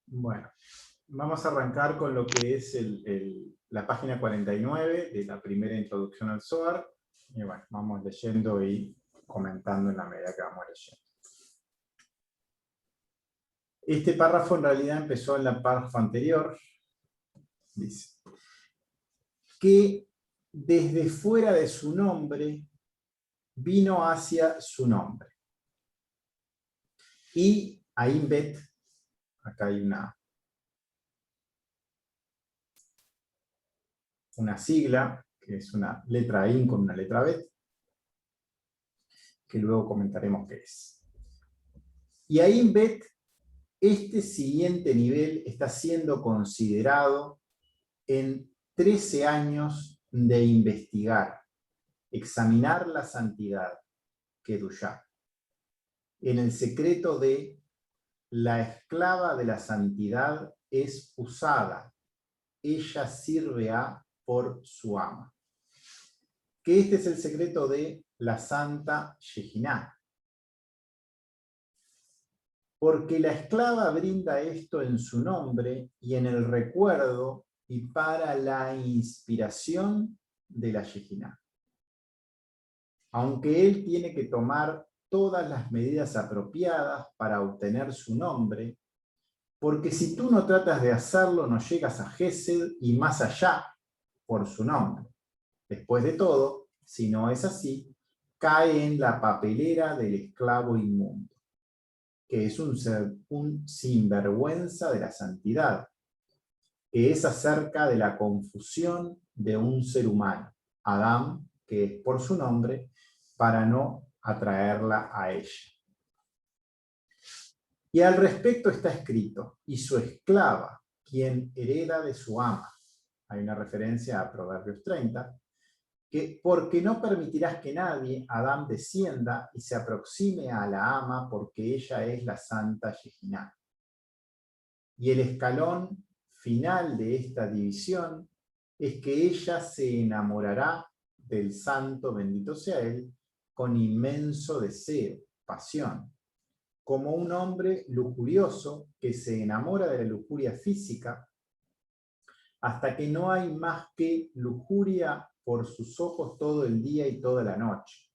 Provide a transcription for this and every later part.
Bueno, vamos a arrancar con lo que es la página 49 de la primera introducción al Zohar. Y bueno, vamos leyendo y comentando en la medida que vamos leyendo. Este párrafo en realidad empezó en el párrafo anterior. Dice que desde fuera de su nombre vino hacia su nombre. Y Ayin Bet, acá hay una sigla, que es una letra Ayin con una letra Bet, que luego comentaremos qué es. Y Ayin Bet, este siguiente nivel está siendo considerado en 13 años de investigar, examinar la santidad, Kedushá, en el secreto de la esclava de la santidad es usada, ella sirve por su ama. Que este es el secreto de la santa Shejiná. Porque la esclava brinda esto en su nombre y en el recuerdo y para la inspiración de la Shejiná. Aunque él tiene que tomar todas las medidas apropiadas para obtener su nombre, porque si tú no tratas de hacerlo, no llegas a Gesed y más allá por su nombre. Después de todo, si no es así, cae en la papelera del esclavo inmundo, que es un sinvergüenza de la santidad, que es acerca de la confusión de un ser humano, Adán, que es por su nombre, para no atraerla a ella. Y al respecto está escrito, y su esclava, quien hereda de su ama. Hay una referencia a Proverbios 30, que porque no permitirás que nadie, Adán, descienda y se aproxime a la ama, porque ella es la santa Shejiná. Y el escalón final de esta división es que ella se enamorará del santo, bendito sea él, con inmenso deseo, pasión, como un hombre lujurioso que se enamora de la lujuria física hasta que no hay más que lujuria por sus ojos todo el día y toda la noche.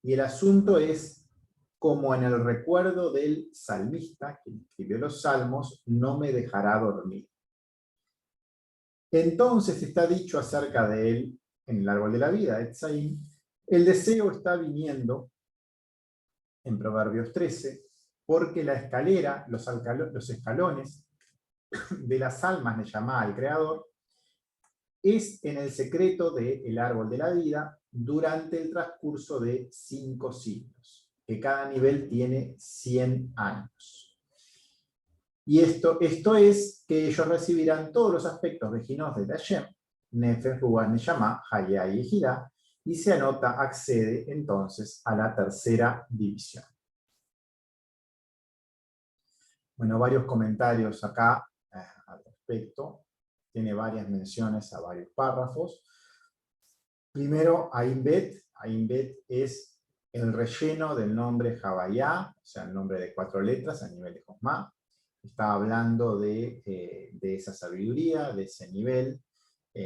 Y el asunto es como en el recuerdo del salmista, que escribió los salmos, no me dejará dormir. Entonces está dicho acerca de él en el árbol de la vida, Etzaim, el deseo está viniendo en Proverbios 13, porque la escalera, los escalones de las almas le llama al Creador, es en el secreto del árbol de la vida durante el transcurso de 5 siglos, que cada nivel tiene 100 años. Y esto es que ellos recibirán todos los aspectos vejinos de Hashem, Nefesh, Ruach, Neshama, Hayá y Ejidá, y se anota, accede entonces a la tercera división. Bueno, varios comentarios acá al respecto. Tiene varias menciones a varios párrafos. Primero, Ayin Bet. Ayin Bet es el relleno del nombre Havayá, o sea, el nombre de 4 letras a nivel de Josmá. Está hablando de esa sabiduría, de ese nivel.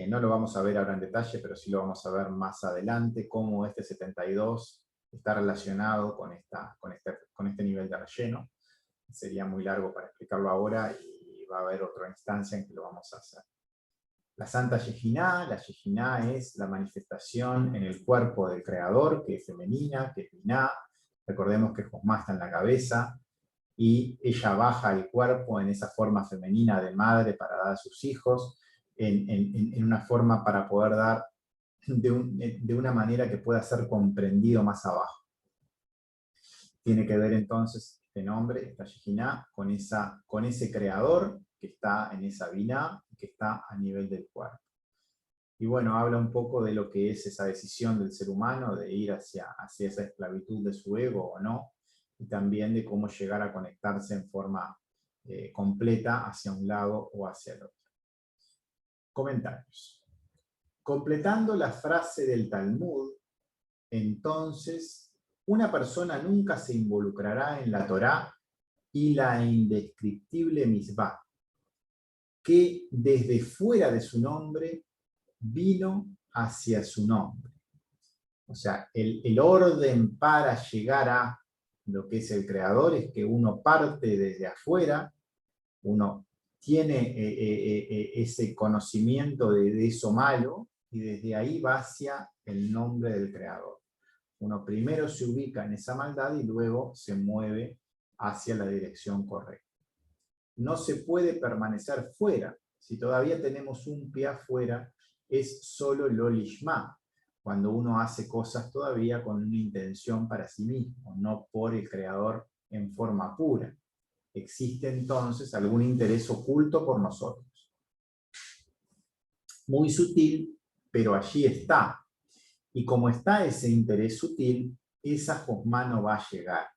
No lo vamos a ver ahora en detalle, pero sí lo vamos a ver más adelante, cómo este 72 está relacionado con este nivel de relleno. Sería muy largo para explicarlo ahora y va a haber otra instancia en que lo vamos a hacer. La Santa Shejiná, la Shejiná es la manifestación en el cuerpo del Creador, que es femenina, que es Biná. Recordemos que Josmá está en la cabeza, y ella baja al cuerpo en esa forma femenina de madre para dar a sus hijos, en una forma para poder dar de una manera que pueda ser comprendido más abajo. Tiene que ver entonces este nombre, esta Shejiná, con ese creador que está en esa Biná, que está a nivel del cuerpo. Y bueno, habla un poco de lo que es esa decisión del ser humano de ir hacia esa esclavitud de su ego o no, y también de cómo llegar a conectarse en forma completa hacia un lado o hacia el otro. Comentarios. Completando la frase del Talmud, entonces, una persona nunca se involucrará en la Torá y la indescriptible misvá, que desde fuera de su nombre vino hacia su nombre. O sea, el orden para llegar a lo que es el creador es que uno parte desde afuera, uno tiene ese conocimiento de eso malo, y desde ahí va hacia el nombre del creador. Uno primero se ubica en esa maldad y luego se mueve hacia la dirección correcta. No se puede permanecer fuera. Si todavía tenemos un pie afuera, es solo lo lishma, cuando uno hace cosas todavía con una intención para sí mismo, no por el creador en forma pura. Existe entonces algún interés oculto por nosotros. Muy sutil, pero allí está. Y como está ese interés sutil, esa Josma no va a llegar.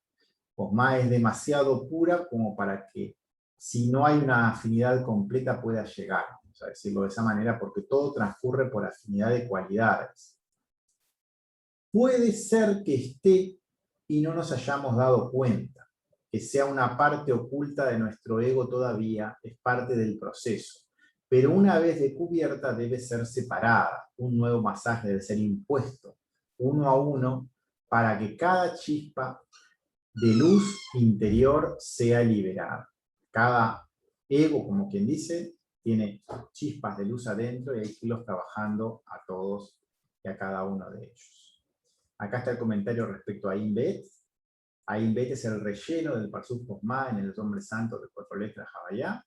Josma es demasiado pura como para que, si no hay una afinidad completa, pueda llegar. Vamos a decirlo de esa manera, porque todo transcurre por afinidad de cualidades. Puede ser que esté y no nos hayamos dado cuenta, que sea una parte oculta de nuestro ego todavía, es parte del proceso. Pero una vez descubierta debe ser separada, un nuevo masaje debe ser impuesto, uno a uno, para que cada chispa de luz interior sea liberada. Cada ego, como quien dice, tiene chispas de luz adentro y hay que irlos trabajando a todos y a cada uno de ellos. Acá está el comentario respecto a Inbet. Inbet es el relleno del Parsuf Josma en el nombre santo de 4 letras Havayá,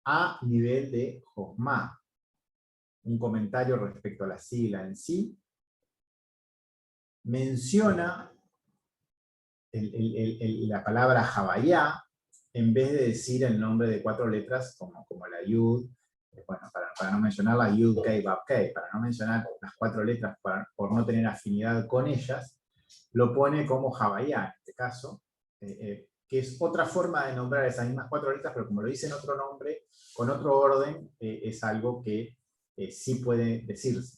a nivel de Josma. Un comentario respecto a la sigla en sí. Menciona la palabra Havayá, en vez de decir el nombre de 4 letras como la Yud, bueno, para no mencionar la Yud, Kei, Bab, Kei, para no mencionar las 4 letras por no tener afinidad con ellas, lo pone como Havayá, en este caso, que es otra forma de nombrar esas mismas 4 letras, pero como lo dice en otro nombre, con otro orden, es algo que sí puede decirse.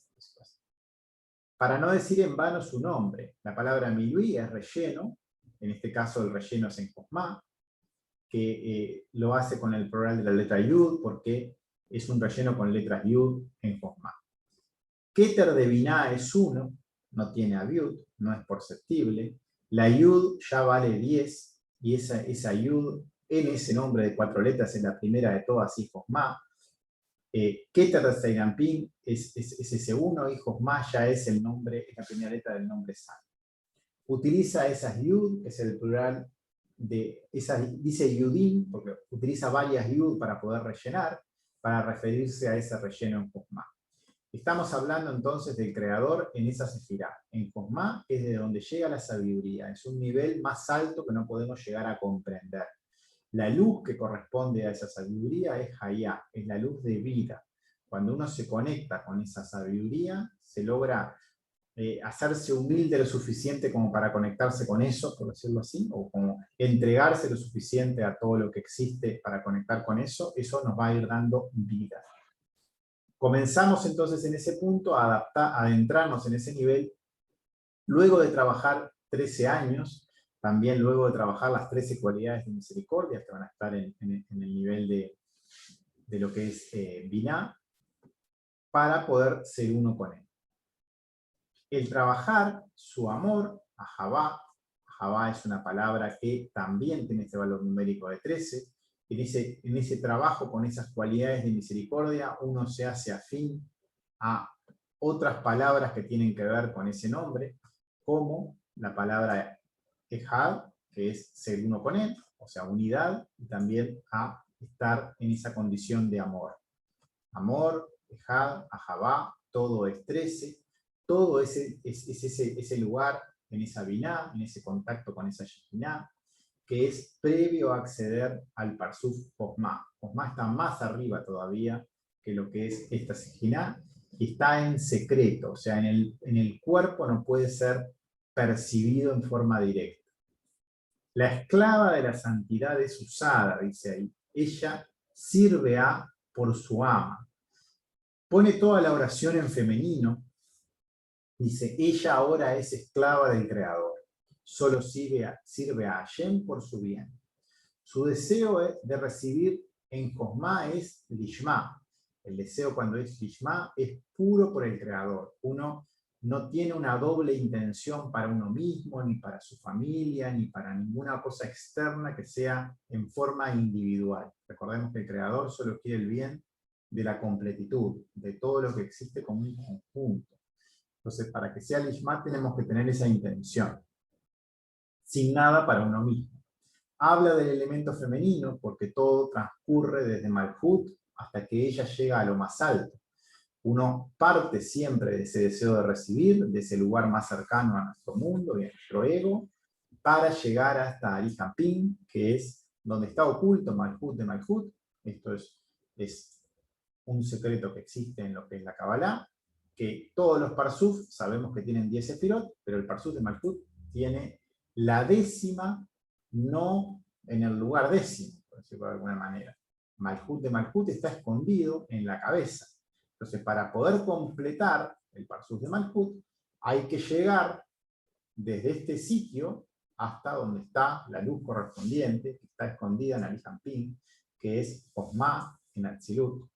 Para no decir en vano su nombre, la palabra Milui es relleno, en este caso el relleno es en Josma, que lo hace con el plural de la letra Yud, porque es un relleno con letras Yud en Josma. Keter de Binah es 1, no tiene Abiud, no es perceptible. La Yud ya vale 10, y esa Yud en ese nombre de 4 letras es la primera de todas, y Josma. Keter de Seirampin es ese 1, y Josma ya es el nombre, es la primera letra del nombre santo. Utiliza esas Yud, que es el plural de esas, dice Yudim, porque utiliza varias Yud para poder rellenar, para referirse a ese relleno en Josma. Estamos hablando entonces del creador en esa sefirá. En Josma es de donde llega la sabiduría, es un nivel más alto que no podemos llegar a comprender. La luz que corresponde a esa sabiduría es Hayá, es la luz de vida. Cuando uno se conecta con esa sabiduría, se logra hacerse humilde lo suficiente como para conectarse con eso, por decirlo así, o como entregarse lo suficiente a todo lo que existe para conectar con eso, eso nos va a ir dando vida. Comenzamos entonces en ese punto a adentrarnos en ese nivel, luego de trabajar 13 años, también luego de trabajar las 13 cualidades de misericordia que van a estar en el nivel de lo que es Binah, para poder ser uno con él. El trabajar su amor a Javá es una palabra que también tiene este valor numérico de 13, en ese trabajo con esas cualidades de misericordia uno se hace afín a otras palabras que tienen que ver con ese nombre, como la palabra Ejad, que es ser uno con él, o sea, unidad, y también a estar en esa condición de amor. Amor, Ejad, Ahavá, todo es 13, todo es ese lugar, en esa Binah, en ese contacto con esa Shekinah, que es previo a acceder al Parsuf Josma. Josma está más arriba todavía que lo que es esta Shekinah, y está en secreto, o sea, en el cuerpo no puede ser percibido en forma directa. La esclava de la santidad es usada, dice ahí. Ella sirve a por su ama. Pone toda la oración en femenino. Dice, ella ahora es esclava del Creador. Solo sirve a Hashem por su bien. Su deseo es de recibir en Josma es lishma. El deseo cuando es lishma es puro por el creador. Uno no tiene una doble intención para uno mismo, ni para su familia, ni para ninguna cosa externa que sea en forma individual. Recordemos que el creador solo quiere el bien de la completitud, de todo lo que existe como un conjunto. Entonces, para que sea lishma tenemos que tener esa intención, sin nada para uno mismo. Habla del elemento femenino porque todo transcurre desde Malhut hasta que ella llega a lo más alto. Uno parte siempre de ese deseo de recibir, de ese lugar más cercano a nuestro mundo y a nuestro ego, para llegar hasta Arihampin, que es donde está oculto Malhut de Malhut. Esto es un secreto que existe en lo que es la Kabbalah, que todos los Parsuf sabemos que tienen 10 sefirot, pero el Parsuf de Malhut tiene la décima, no en el lugar décimo, por decirlo de alguna manera. Malhut de Malhut está escondido en la cabeza. Entonces, para poder completar el Parsuf de Malhut, hay que llegar desde este sitio hasta donde está la luz correspondiente, que está escondida en Arihampin, que es Josma en Atzilut.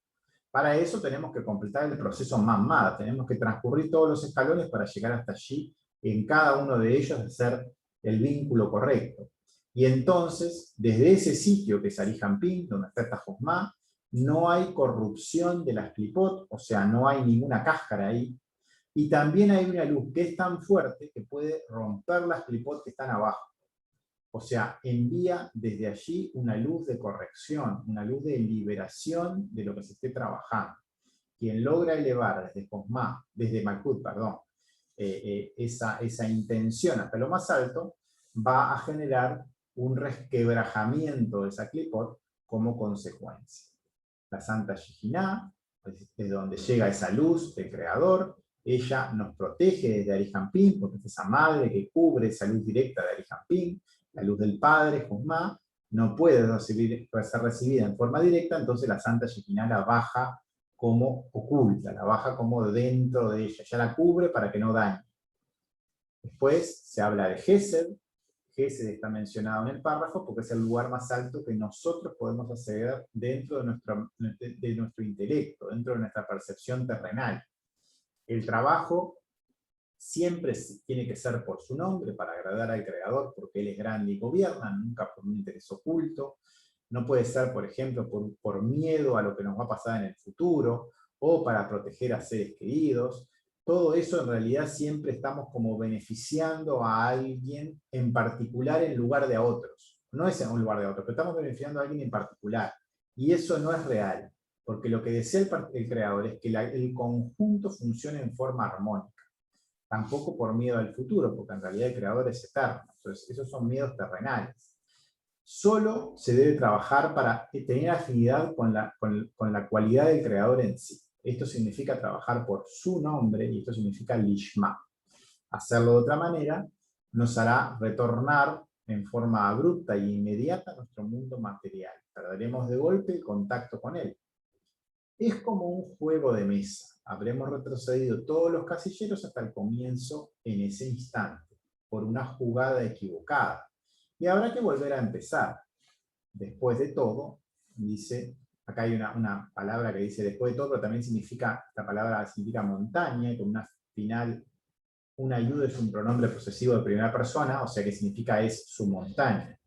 Para eso tenemos que completar el proceso Mamad, tenemos que transcurrir todos los escalones para llegar hasta allí, en cada uno de ellos hacer el vínculo correcto. Y entonces, desde ese sitio que es Arihampin, donde está esta Josma, no hay corrupción de las clipot, o sea, no hay ninguna cáscara ahí, y también hay una luz que es tan fuerte que puede romper las clipot que están abajo. O sea, envía desde allí una luz de corrección, una luz de liberación de lo que se esté trabajando. Quien logra elevar desde Josma, desde Malhut, perdón, esa intención hasta lo más alto, va a generar un resquebrajamiento de esa clipot como consecuencia. La Santa Shejinah, desde donde llega esa luz del Creador, ella nos protege desde Arihampin, porque es esa madre que cubre esa luz directa de Arihampin. La luz del Padre, Josma, no puede ser recibida en forma directa, entonces la Santa Shejinah la baja como oculta, la baja como dentro de ella, ya la cubre para que no dañe. Después se habla de Gesed. Gesed está mencionado en el párrafo porque es el lugar más alto que nosotros podemos acceder dentro de nuestro intelecto, dentro de nuestra percepción terrenal. El trabajo siempre tiene que ser por su nombre, para agradar al Creador, porque Él es grande y gobierna, nunca por un interés oculto. No puede ser, por ejemplo, por miedo a lo que nos va a pasar en el futuro, o para proteger a seres queridos. Todo eso en realidad siempre estamos como beneficiando a alguien en particular en lugar de a otros. No es en un lugar de otros, pero estamos beneficiando a alguien en particular. Y eso no es real, porque lo que desea el Creador es que el conjunto funcione en forma armónica. Tampoco por miedo al futuro, porque en realidad el Creador es eterno. Entonces, esos son miedos terrenales. Solo se debe trabajar para tener afinidad con la cualidad del Creador en sí. Esto significa trabajar por su nombre, y esto significa lishma. Hacerlo de otra manera nos hará retornar en forma abrupta e inmediata a nuestro mundo material. Perderemos de golpe el contacto con él. Es como un juego de mesa. Habremos retrocedido todos los casilleros hasta el comienzo en ese instante, por una jugada equivocada. Y habrá que volver a empezar. Después de todo, dice, acá hay una palabra que dice después de todo, pero también significa, esta palabra significa montaña, y con una final, una ayuda es un pronombre posesivo de primera persona, o sea que significa es su montaña.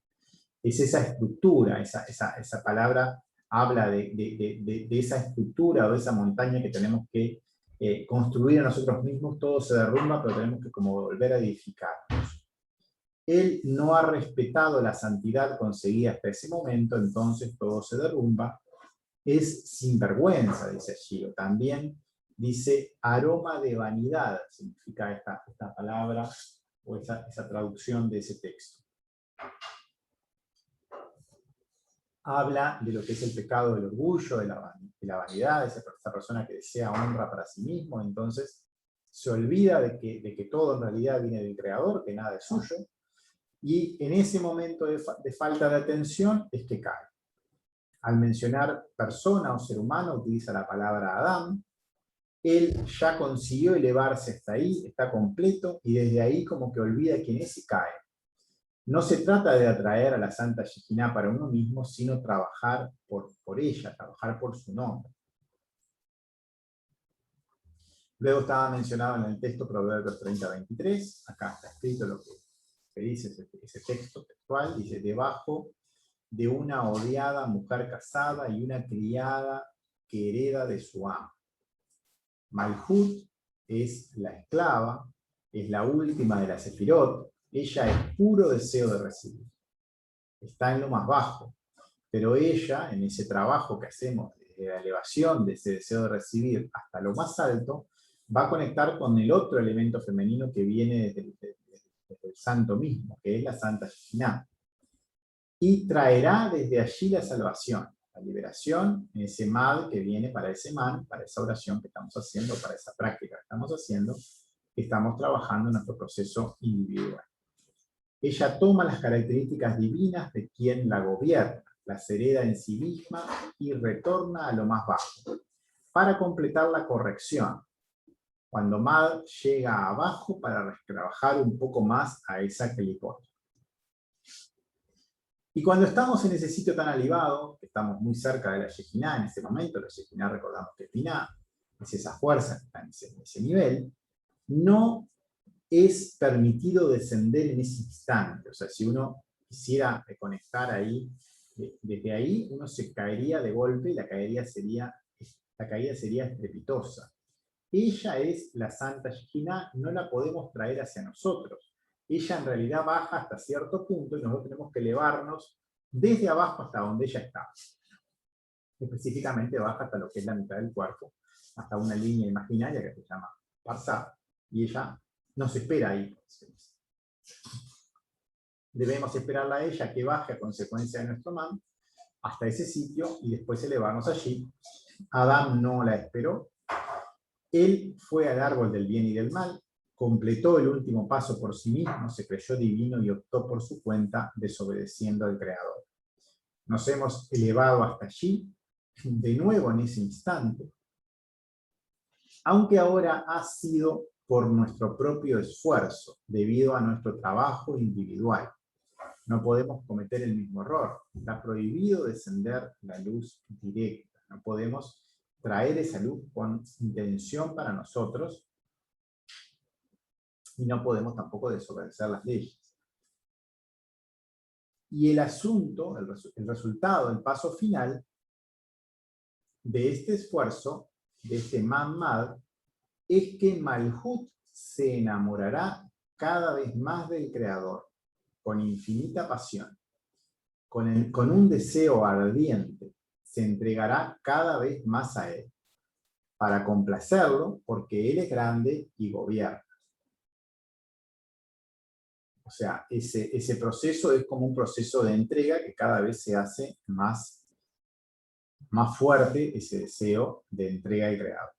Es esa estructura, esa palabra habla de esa estructura o de esa montaña que tenemos que construir a nosotros mismos. Todo se derrumba, pero tenemos que como volver a edificarnos. Él no ha respetado la santidad conseguida hasta ese momento, entonces todo se derrumba. Es sinvergüenza, dice allí. También dice aroma de vanidad, significa esta palabra o esa traducción de ese texto. Habla de lo que es el pecado del orgullo, de la vanidad, de esa persona que desea honra para sí mismo, entonces se olvida de que todo en realidad viene del Creador, que nada es suyo, y en ese momento de falta de atención es que cae. Al mencionar persona o ser humano, utiliza la palabra Adán. Él ya consiguió elevarse hasta ahí, está completo, y desde ahí como que olvida quién es y cae. No se trata de atraer a la Santa Shekhinah para uno mismo, sino trabajar por ella, trabajar por su nombre. Luego estaba mencionado en el texto Proverbios 30:23, acá está escrito lo que dice ese texto textual, dice: debajo de una odiada mujer casada y una criada que hereda de su amo. Malhut es la esclava, es la última de las sefirot, ella es puro deseo de recibir. Está en lo más bajo, pero ella, en ese trabajo que hacemos desde la elevación de ese deseo de recibir hasta lo más alto, va a conectar con el otro elemento femenino que viene desde el santo mismo, que es la Santa Shekhinah. Y traerá desde allí la salvación, la liberación, en ese mal que viene para ese man, para esa oración que estamos haciendo, para esa práctica que estamos haciendo, que estamos trabajando en nuestro proceso individual. Ella toma las características divinas de quien la gobierna, las hereda en sí misma y retorna a lo más bajo, para completar la corrección, cuando Mad llega abajo para trabajar un poco más a esa Kelikot. Y cuando estamos en ese sitio tan elevado, que estamos muy cerca de la Shekhinah en ese momento, la Shekhinah recordamos que es Binah, es esa fuerza que está en ese nivel, no es permitido descender en ese instante. O sea, si uno quisiera conectar ahí, desde ahí uno se caería de golpe y la caída sería estrepitosa. Ella es la Santa Shekhinah, no la podemos traer hacia nosotros. Ella en realidad baja hasta cierto punto y nosotros tenemos que elevarnos desde abajo hasta donde ella está. Específicamente baja hasta lo que es la mitad del cuerpo, hasta una línea imaginaria que se llama Parsá, y ella nos espera ahí. Debemos esperarla a ella que baje a consecuencia de nuestro man hasta ese sitio y después elevarnos allí. Adán no la esperó. Él fue al árbol del bien y del mal, completó el último paso por sí mismo, se creyó divino y optó por su cuenta, desobedeciendo al Creador. Nos hemos elevado hasta allí, de nuevo en ese instante, aunque ahora ha sido por nuestro propio esfuerzo, debido a nuestro trabajo individual. No podemos cometer el mismo error. Está prohibido descender la luz directa. No podemos traer esa luz con intención para nosotros y no podemos tampoco desobedecer las leyes. Y el asunto, el resultado, el paso final de este esfuerzo, de este Mamad, es que Malhut se enamorará cada vez más del Creador, con infinita pasión, con un deseo ardiente, se entregará cada vez más a él, para complacerlo, porque él es grande y gobierna. O sea, ese proceso es como un proceso de entrega que cada vez se hace más fuerte, ese deseo de entrega al Creador.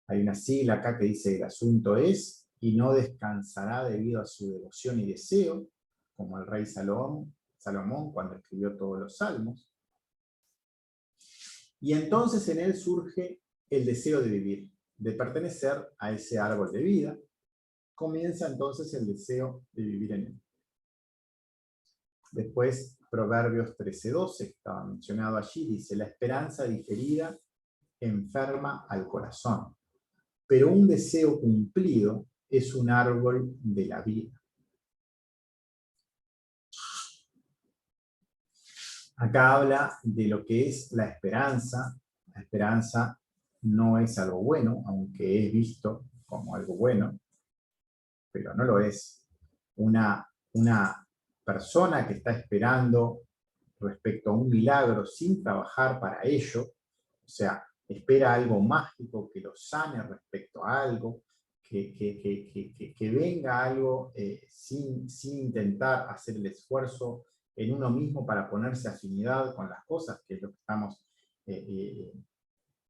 Hay una sigla acá que dice: el asunto es, y no descansará debido a su devoción y deseo, como el rey Salomón cuando escribió todos los salmos. Y entonces en él surge el deseo de vivir, de pertenecer a ese árbol de vida. Comienza entonces el deseo de vivir en él. Después, Proverbios 13:12, estaba mencionado allí, dice: la esperanza diferida enferma al corazón, pero un deseo cumplido es un árbol de la vida. Acá habla de lo que es la esperanza. La esperanza no es algo bueno, aunque es visto como algo bueno, pero no lo es. Una persona que está esperando respecto a un milagro sin trabajar para ello, o sea, espera algo mágico que lo sane respecto a algo, que venga algo sin intentar hacer el esfuerzo en uno mismo para ponerse afinidad con las cosas, que es lo que estamos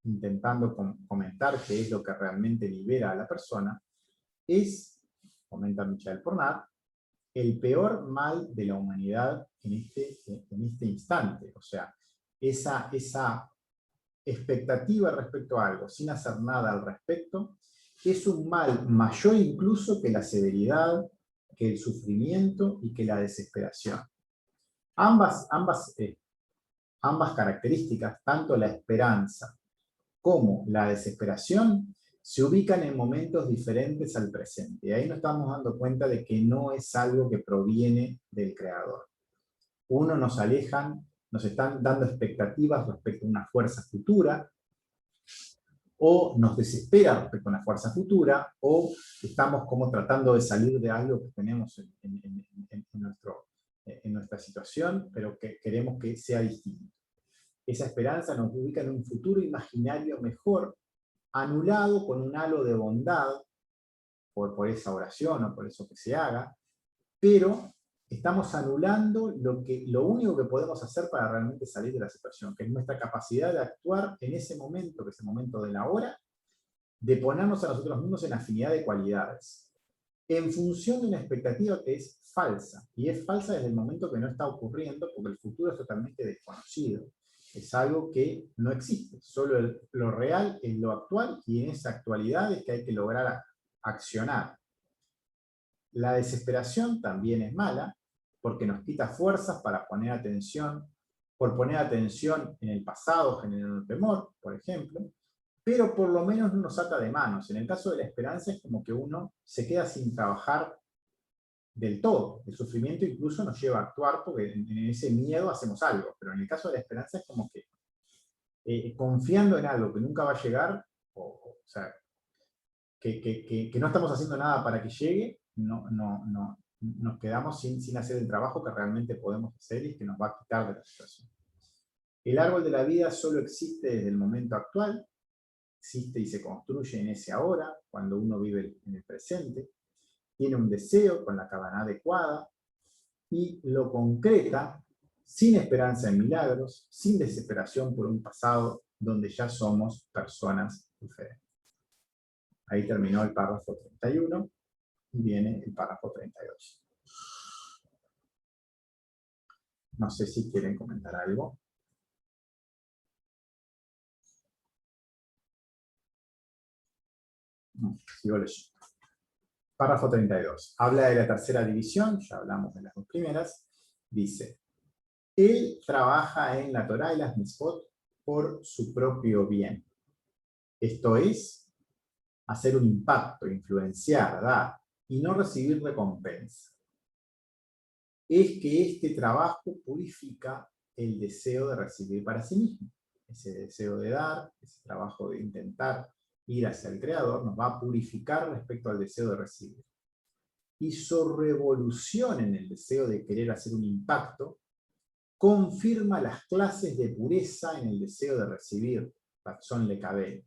intentando comentar, que es lo que realmente libera a la persona, es, comenta Michael Pornat, el peor mal de la humanidad en este instante. O sea, esa expectativa respecto a algo sin hacer nada al respecto es un mal mayor incluso que la severidad que el sufrimiento y que la desesperación. Ambas características, tanto la esperanza como la desesperación, se ubican en momentos diferentes al presente. Y ahí nos estamos dando cuenta de que no es algo que proviene del creador. Uno, nos alejan, nos están dando expectativas respecto a una fuerza futura, o nos desespera respecto a una fuerza futura, o estamos como tratando de salir de algo que tenemos en nuestra situación, pero que queremos que sea distinto. Esa esperanza nos ubica en un futuro imaginario mejor, anulado con un halo de bondad por esa oración o por eso que se haga, pero estamos anulando lo único que podemos hacer para realmente salir de la situación, que es nuestra capacidad de actuar en ese momento, que es el momento de la hora, de ponernos a nosotros mismos en afinidad de cualidades, en función de una expectativa que es falsa, y es falsa desde el momento que no está ocurriendo, porque el futuro es totalmente desconocido. Es algo que no existe, solo lo real es lo actual, y en esa actualidad es que hay que lograr accionar. La desesperación también es mala, porque nos quita fuerzas para poner atención, por poner atención en el pasado generando temor, por ejemplo, pero por lo menos no nos ata de manos. En el caso de la esperanza es como que uno se queda sin trabajar del todo. El sufrimiento incluso nos lleva a actuar porque en ese miedo hacemos algo, pero en el caso de la esperanza es como que confiando en algo que nunca va a llegar, o sea, que no estamos haciendo nada para que llegue, nos quedamos sin hacer el trabajo que realmente podemos hacer y que nos va a quitar de la situación. El árbol de la vida solo existe desde el momento actual, existe y se construye en ese ahora, cuando uno vive en el presente, tiene un deseo con la cabana adecuada y lo concreta sin esperanza en milagros, sin desesperación por un pasado donde ya somos personas diferentes. Ahí terminó el párrafo 31 y viene el párrafo 32. No sé si quieren comentar algo. No, sigo leyendo. Párrafo 32. Habla de la tercera división, ya hablamos de las dos primeras. Dice, él trabaja en la Torá y las Mitzvot por su propio bien. Esto es, hacer un impacto, influenciar, dar, y no recibir recompensa. Es que este trabajo purifica el deseo de recibir para sí mismo. Ese deseo de dar, ese trabajo de intentar ir hacia el Creador, nos va a purificar respecto al deseo de recibir. Y su revolución en el deseo de querer hacer un impacto confirma las clases de pureza en el deseo de recibir, Ratzon Lekabel,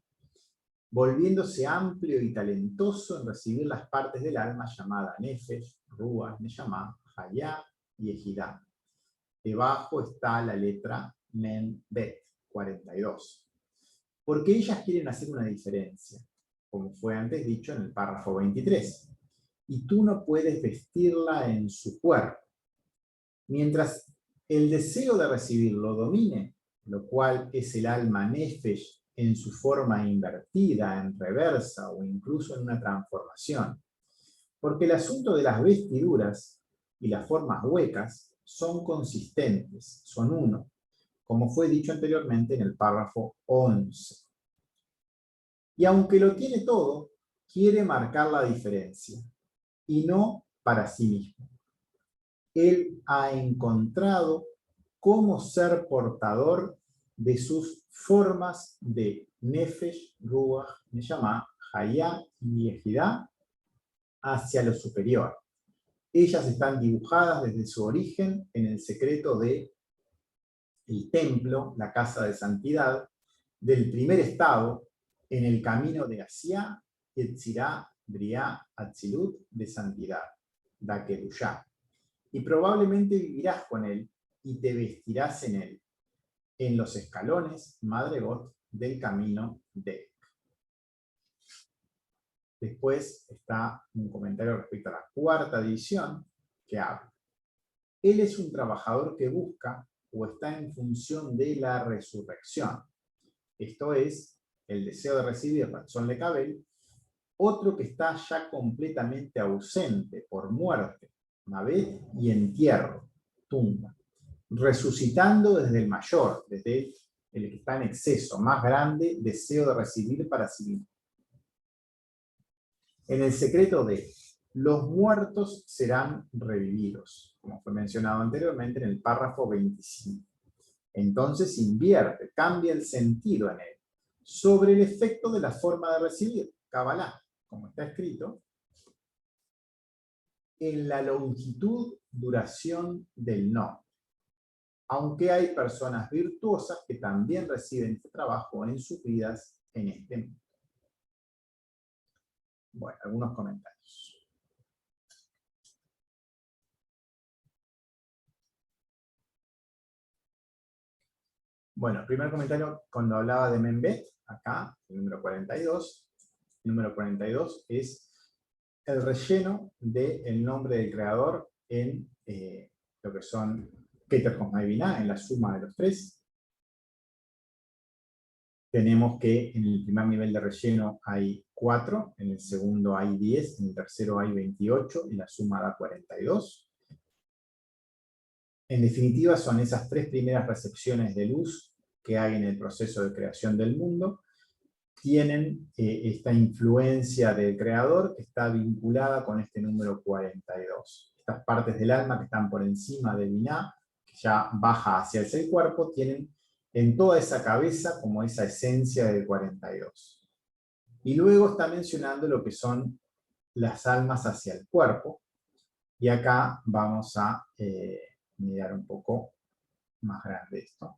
volviéndose amplio y talentoso en recibir las partes del alma llamadas Nefesh, Ruach, Neshama, Hayá y Ejidá. Debajo está la letra Men Bet, 42. Porque ellas quieren hacer una diferencia, como fue antes dicho en el párrafo 23. Y tú no puedes vestirla en su cuerpo. Mientras el deseo de recibir lo domine, lo cual es el alma Nefesh en su forma invertida, en reversa o incluso en una transformación. Porque el asunto de las vestiduras y las formas huecas son consistentes, son uno, como fue dicho anteriormente en el párrafo 11. Y aunque lo tiene todo, quiere marcar la diferencia, y no para sí mismo. Él ha encontrado cómo ser portador de sus formas de Nefesh, Ruach, Neshama, Hayá y Ejidá hacia lo superior. Ellas están dibujadas desde su origen en el secreto de el templo, la casa de santidad, del primer estado, en el camino de Asiá, Yetzirá, Briá, Atzilut, de santidad, Dakerushá. Y probablemente vivirás con él y te vestirás en él, en los escalones, Madregot, del camino de. Después está un comentario respecto a la cuarta división que habla. Él es un trabajador que busca o está en función de la resurrección. Esto es el deseo de recibir Ratzon Lekabel otro que está ya completamente ausente por muerte, Mabet, y entierro, tumba, resucitando desde el mayor, desde el que está en exceso, más grande, deseo de recibir para sí mismo. En el secreto de los muertos serán revividos, como fue mencionado anteriormente en el párrafo 25. Entonces invierte, cambia el sentido en él, sobre el efecto de la forma de recibir, Kabbalah, como está escrito, en la longitud, duración del no. Aunque hay personas virtuosas que también reciben este trabajo en sus vidas en este mundo. Bueno, algunos comentarios. Bueno, primer comentario cuando hablaba de Membet, acá, el número 42. El número 42 es el relleno del nombre del creador en lo que son Keter Chokhmah y Binah, en la suma de los tres. Tenemos que en el primer nivel de relleno hay 4, en el segundo hay 10, en el tercero hay 28 y la suma da 42. En definitiva, son esas tres primeras recepciones de luz que hay en el proceso de creación del mundo, tienen esta influencia del creador que está vinculada con este número 42. Estas partes del alma que están por encima de Binah, que ya baja hacia el cuerpo, tienen en toda esa cabeza como esa esencia del 42. Y luego está mencionando lo que son las almas hacia el cuerpo, y acá vamos a mirar un poco más grande esto.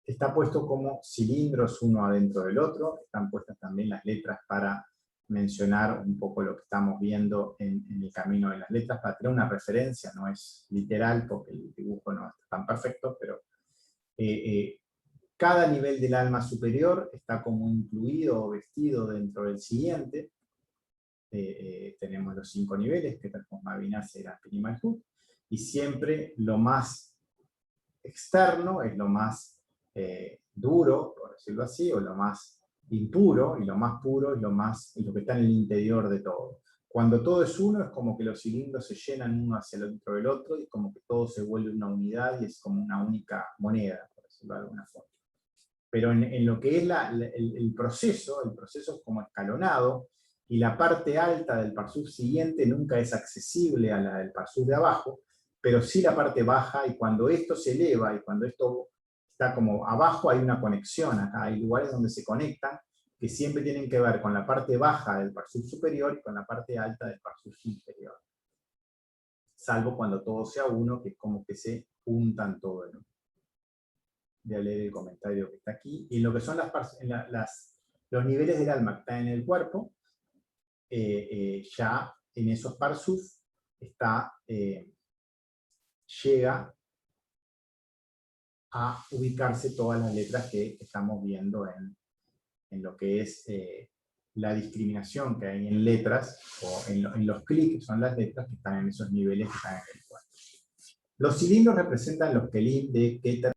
Está puesto como cilindros uno adentro del otro, están puestas también las letras para mencionar un poco lo que estamos viendo en el camino de las letras, para tener una referencia, no es literal porque el dibujo no está tan perfecto, pero cada nivel del alma superior está como incluido o vestido dentro del siguiente. Tenemos los 5 niveles, Keter Chokhmah Binah Seiram Pin Malkut, y siempre lo más externo es lo más duro, por decirlo así, o lo más impuro, y lo más puro es lo que está en el interior de todo. Cuando todo es uno, es como que los cilindros se llenan uno hacia el otro del otro, y como que todo se vuelve una unidad, y es como una única moneda, por decirlo de alguna forma. Pero en lo que es el proceso es como escalonado, y la parte alta del parsuf siguiente nunca es accesible a la del parsuf de abajo, pero sí la parte baja, y cuando esto se eleva, y cuando esto está como abajo, hay una conexión acá, hay lugares donde se conectan, que siempre tienen que ver con la parte baja del parsuf superior y con la parte alta del parsuf inferior. Salvo cuando todo sea uno, que es como que se juntan todo, ¿no? Voy a leer el comentario que está aquí. Y lo que son los niveles del alma que están en el cuerpo, ya en esos parsuf llega a ubicarse todas las letras que estamos viendo en lo que es la discriminación que hay en letras, o en los clics, son las letras que están en esos niveles que están en el cuerpo. Los cilindros representan los kelim de Keter.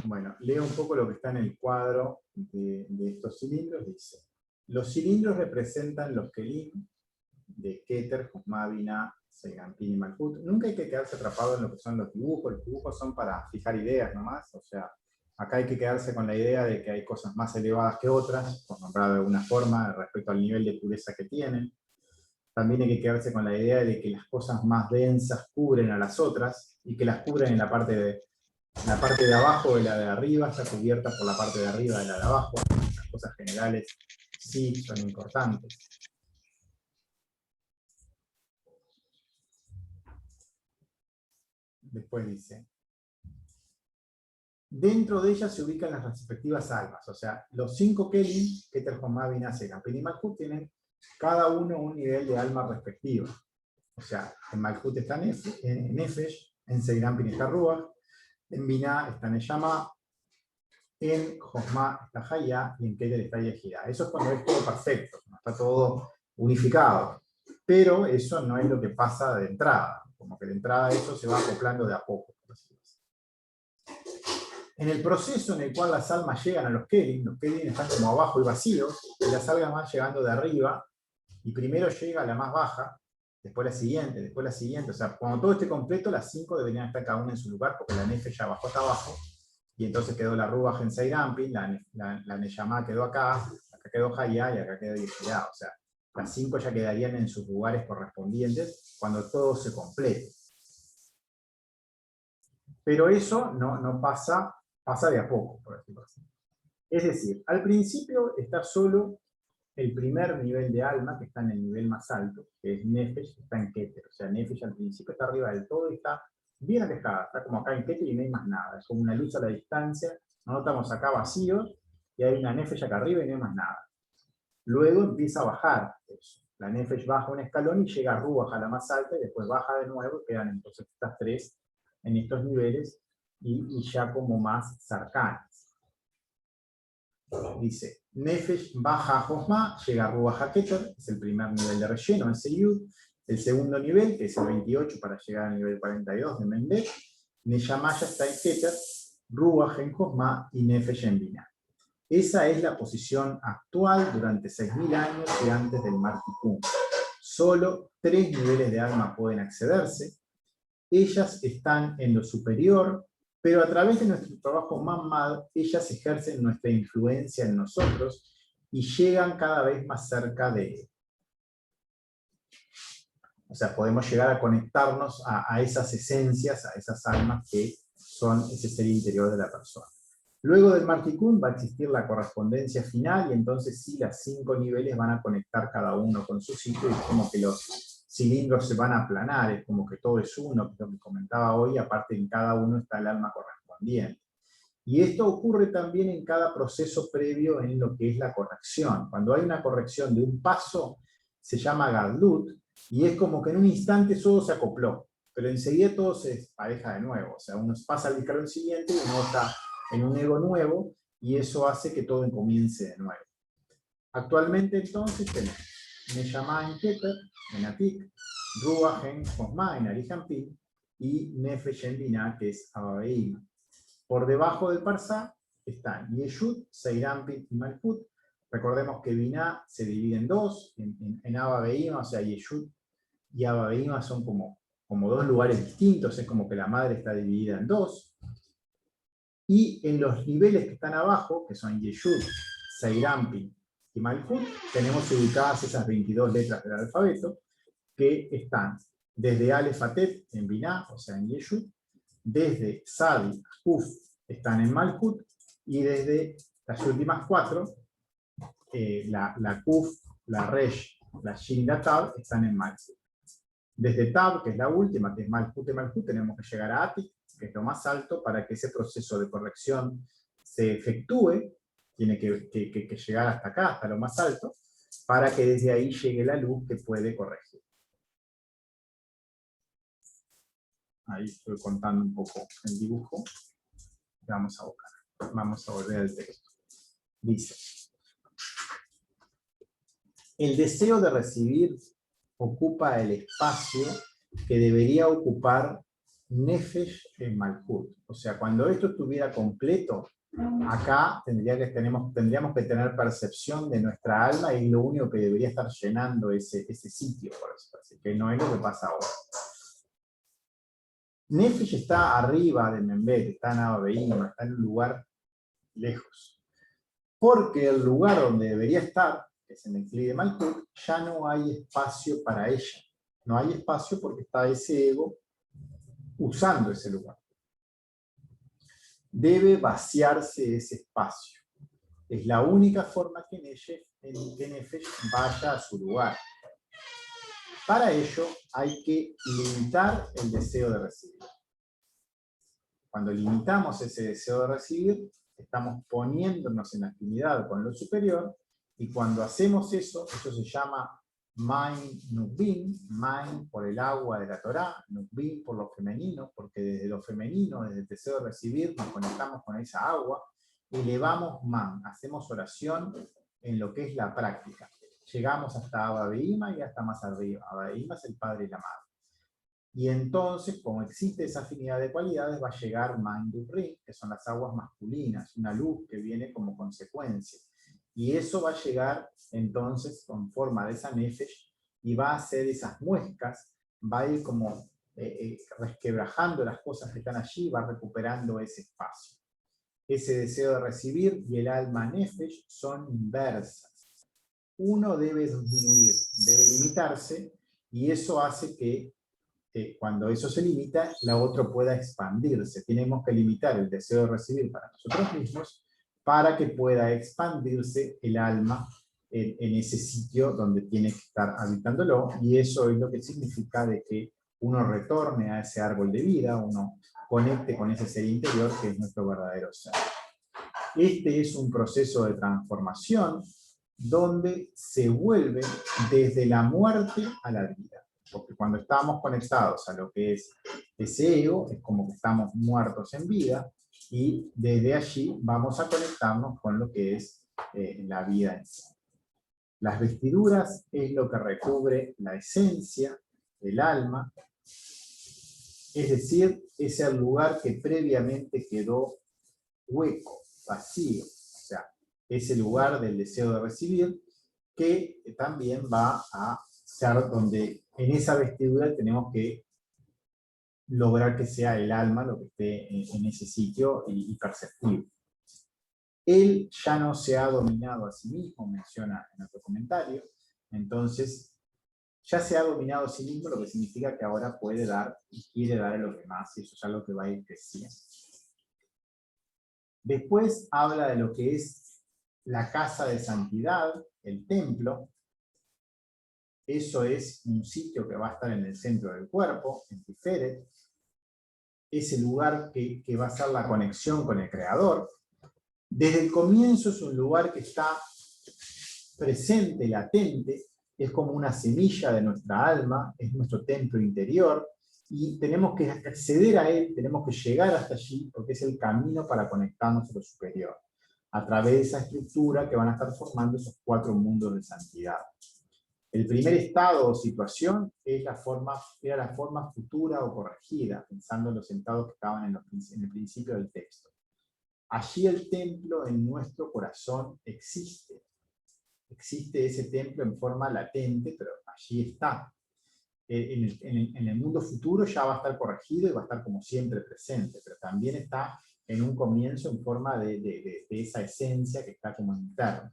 Bueno, leo un poco lo que está en el cuadro de estos cilindros. Dice: los cilindros representan los kelim de Keter, Chokhmah, Binah, Seiram Pin y Malkut. Nunca hay que quedarse atrapado en lo que son los dibujos son para fijar ideas nomás, o sea, acá hay que quedarse con la idea de que hay cosas más elevadas que otras, por nombrar de alguna forma, respecto al nivel de pureza que tienen. También hay que quedarse con la idea de que las cosas más densas cubren a las otras, y que las cubren en la parte de abajo de la de arriba, está cubierta por la parte de arriba de la de abajo. Las cosas generales sí son importantes. Después dice: dentro de ellas se ubican las respectivas almas, o sea, los 5 kelim, Keter Chokhmah Binah Seiram Pin y Malkut, tienen cada uno un nivel de alma respectivo. O sea, en Malkut está en Nefesh, en Seiram Pin está Ruach, en Binah está Neshama, en Chokhmah está Hayá, y en Keter está Yehidá. Eso es cuando es todo perfecto, cuando está todo unificado. pero eso no es lo que pasa de entrada, como que de entrada eso se va acoplando de a poco. En el proceso en el cual las almas llegan a los Kelin están como abajo y vacíos, y las almas van llegando de arriba, y primero llega la más baja, después la siguiente, o sea, cuando todo esté completo, las 5 deberían estar cada una en su lugar, porque la Nefe ya bajó hasta abajo, y entonces quedó la Ruach en Seirampi, la Neyamá quedó acá quedó Hayá y acá quedó Yeshua, o sea, las 5 ya quedarían en sus lugares correspondientes cuando todo se complete. Pero eso no pasa de a poco, por decirlo así. Es decir, al principio está solo el primer nivel de alma, que está en el nivel más alto, que es Nefesh, que está en Keter. O sea, Nefesh al principio está arriba del todo y está bien alejada, está como acá en Keter y no hay más nada. Es como una luz a la distancia, nosotros estamos acá vacíos y hay una Nefesh acá arriba y no hay más nada. Luego empieza a bajar eso. La Nefesh baja un escalón y llega a Ruach, a la más alta, y después baja de nuevo, quedan entonces estas 3 en estos niveles y ya como más cercanas. Dice, Nefesh baja a Josma, llega a Ruach a Keter, es el primer nivel de relleno, ese Yud. El segundo nivel, que es el 28 para llegar al nivel 42 de Mendet, Neyamá ya está en Keter, Ruach en Josma y Nefesh en Binah. Esa es la posición actual durante 6.000 años y antes del Mar Tikkun. Solo 3 niveles de alma pueden accederse. Ellas están en lo superior, pero a través de nuestro trabajo Mammad, ellas ejercen nuestra influencia en nosotros y llegan cada vez más cerca de él. O sea, podemos llegar a conectarnos a esas esencias, a esas almas que son ese ser interior de la persona. Luego del Mar Tikkun va a existir la correspondencia final y entonces sí, las 5 niveles van a conectar cada uno con su sitio y es como que los cilindros se van a aplanar, es como que todo es uno, que es lo que comentaba hoy, aparte en cada uno está el alma correspondiente. Y esto ocurre también en cada proceso previo en lo que es la corrección. Cuando hay una corrección de un paso, se llama Gadlut, y es como que en un instante todo se acopló, pero enseguida todo se despareja de nuevo. O sea, uno pasa al escalón siguiente y uno está en un ego nuevo, y eso hace que todo comience de nuevo. Actualmente entonces tenemos Neyamá en Keter, en Atik, Ruach en Josma, en Arijampin, y Nefesh en Binah, que es Abba Beima. Por debajo del Parsá están Yeshut, Seirampi y Malkut. Recordemos que Binah se divide en 2, en Abba Beima, o sea, Yeshut y Abba Beima son como 2 lugares distintos, es como que la madre está dividida en 2. Y en los niveles que están abajo, que son Yeshut, Seirampi y Malkut, tenemos ubicadas esas 22 letras del alfabeto, que están desde Aleph a Tet en Binah, o sea en Yeshut, desde Sadi a Kuf están en Malkut, y desde las últimas 4, la Kuf, la Resh, la Shin y la Tab, están en Malkut. Desde Tab, que es la última, que es Malkut y Malkut, tenemos que llegar a Atik, que es lo más alto, para que ese proceso de corrección se efectúe, tiene que llegar hasta acá, hasta lo más alto, para que desde ahí llegue la luz que puede corregir. Ahí estoy contando un poco el dibujo. Vamos a buscar. Vamos a volver al texto. Dice, el deseo de recibir ocupa el espacio que debería ocupar Nefesh en Malkut. O sea, cuando esto estuviera completo, acá tendríamos que tener percepción de nuestra alma y lo único que debería estar llenando ese sitio, por eso, así que no es lo que pasa ahora. Nefesh está arriba de Membet, está en Abba Beima, está en un lugar lejos. Porque el lugar donde debería estar, que es en el Kli de Malkut, ya no hay espacio para ella. No hay espacio porque está ese ego usando ese lugar. Debe vaciarse ese espacio. Es la única forma que Nefesh vaya a su lugar. Para ello hay que limitar el deseo de recibir. Cuando limitamos ese deseo de recibir, estamos poniéndonos en afinidad con lo superior, y cuando hacemos eso se llama Maim Nukbin, Maim por el agua de la Torá, Nukbin por lo femenino, porque desde lo femenino, desde el deseo de recibir, nos conectamos con esa agua, elevamos Man, hacemos oración en lo que es la práctica. llegamos hasta Abba Behima y hasta más arriba. Abba Behima es el padre y la madre. Y entonces, como existe esa afinidad de cualidades, va a llegar Mindupri, que son las aguas masculinas, una luz que viene como consecuencia. Y eso va a llegar entonces con forma de esa nefesh y va a hacer esas muescas, va a ir como resquebrajando las cosas que están allí, va recuperando ese espacio. Ese deseo de recibir y el alma nefesh son inversas. Uno debe disminuir, debe limitarse, y eso hace que cuando eso se limita, la otra pueda expandirse. Tenemos que limitar el deseo de recibir para nosotros mismos para que pueda expandirse el alma en ese sitio donde tiene que estar habitándolo, y eso es lo que significa de que uno retorne a ese árbol de vida, uno conecte con ese ser interior que es nuestro verdadero ser. Este es un proceso de transformación donde se vuelve desde la muerte a la vida. Porque cuando estamos conectados a lo que es ese ego, es como que estamos muertos en vida, y desde allí vamos a conectarnos con lo que es la vida en sí. Las vestiduras es lo que recubre la esencia del alma, es decir, es el lugar que previamente quedó hueco, vacío, o sea, ese lugar del deseo de recibir, que también va a ser donde en esa vestidura tenemos que lograr que sea el alma lo que esté en ese sitio y perceptible. Él ya no se ha dominado a sí mismo, menciona en otro comentario, entonces ya se ha dominado a sí mismo, lo que significa que ahora puede dar y quiere dar a los demás, y eso es algo que va a ir creciendo. Después habla de lo que es la casa de santidad, el templo. Eso es un sitio que va a estar en el centro del cuerpo, en Tiferet. Es el lugar que va a ser la conexión con el Creador. Desde el comienzo es un lugar que está presente, latente, es como una semilla de nuestra alma, es nuestro templo interior, y tenemos que acceder a él, tenemos que llegar hasta allí, porque es el camino para conectarnos a lo superior, a través de esa estructura que van a estar formando esos 4 mundos de santidad. El primer estado o situación era la forma futura o corregida, pensando en los estados que estaban en el principio del texto. Allí el templo en nuestro corazón existe. Existe ese templo en forma latente, pero allí está. En el mundo futuro ya va a estar corregido y va a estar como siempre presente, pero también está en un comienzo en forma de esa esencia que está como interna.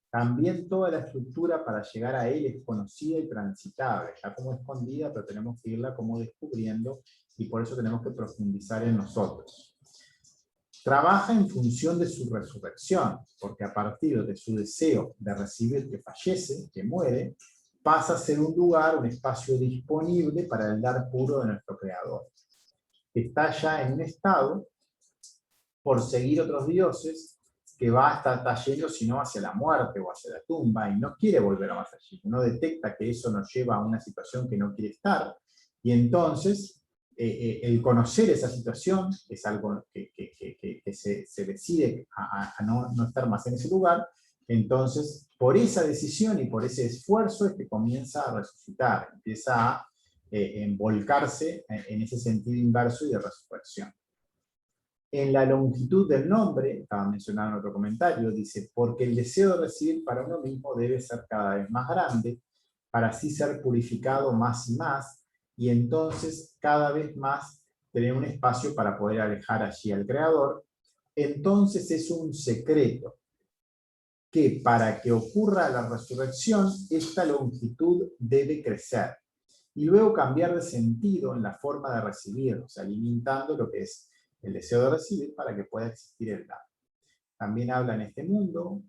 También toda la estructura para llegar a él es conocida y transitable, está como escondida, pero tenemos que irla como descubriendo, y por eso tenemos que profundizar en nosotros. Trabaja en función de su resurrección, porque a partir de su deseo de recibir que fallece, que muere, pasa a ser un lugar, un espacio disponible para el dar puro de nuestro Creador. Está ya en un estado, por seguir otros dioses, que va a estar trayendo sino hacia la muerte o hacia la tumba, y no quiere volver a más allí. Uno detecta que eso nos lleva a una situación que no quiere estar, y entonces el conocer esa situación es algo que se decide a no estar más en ese lugar. Entonces, por esa decisión y por ese esfuerzo es que comienza a resucitar, empieza a envolcarse en ese sentido inverso y de resurrección. En la longitud del nombre, estaba mencionado en otro comentario, dice, porque el deseo de recibir para uno mismo debe ser cada vez más grande, para así ser purificado más y más, y entonces cada vez más tener un espacio para poder alejar allí al Creador. Entonces es un secreto que para que ocurra la resurrección, esta longitud debe crecer, y luego cambiar de sentido en la forma de recibir, o sea, limitando lo que es el deseo de recibir para que pueda existir el dar. También habla en este mundo,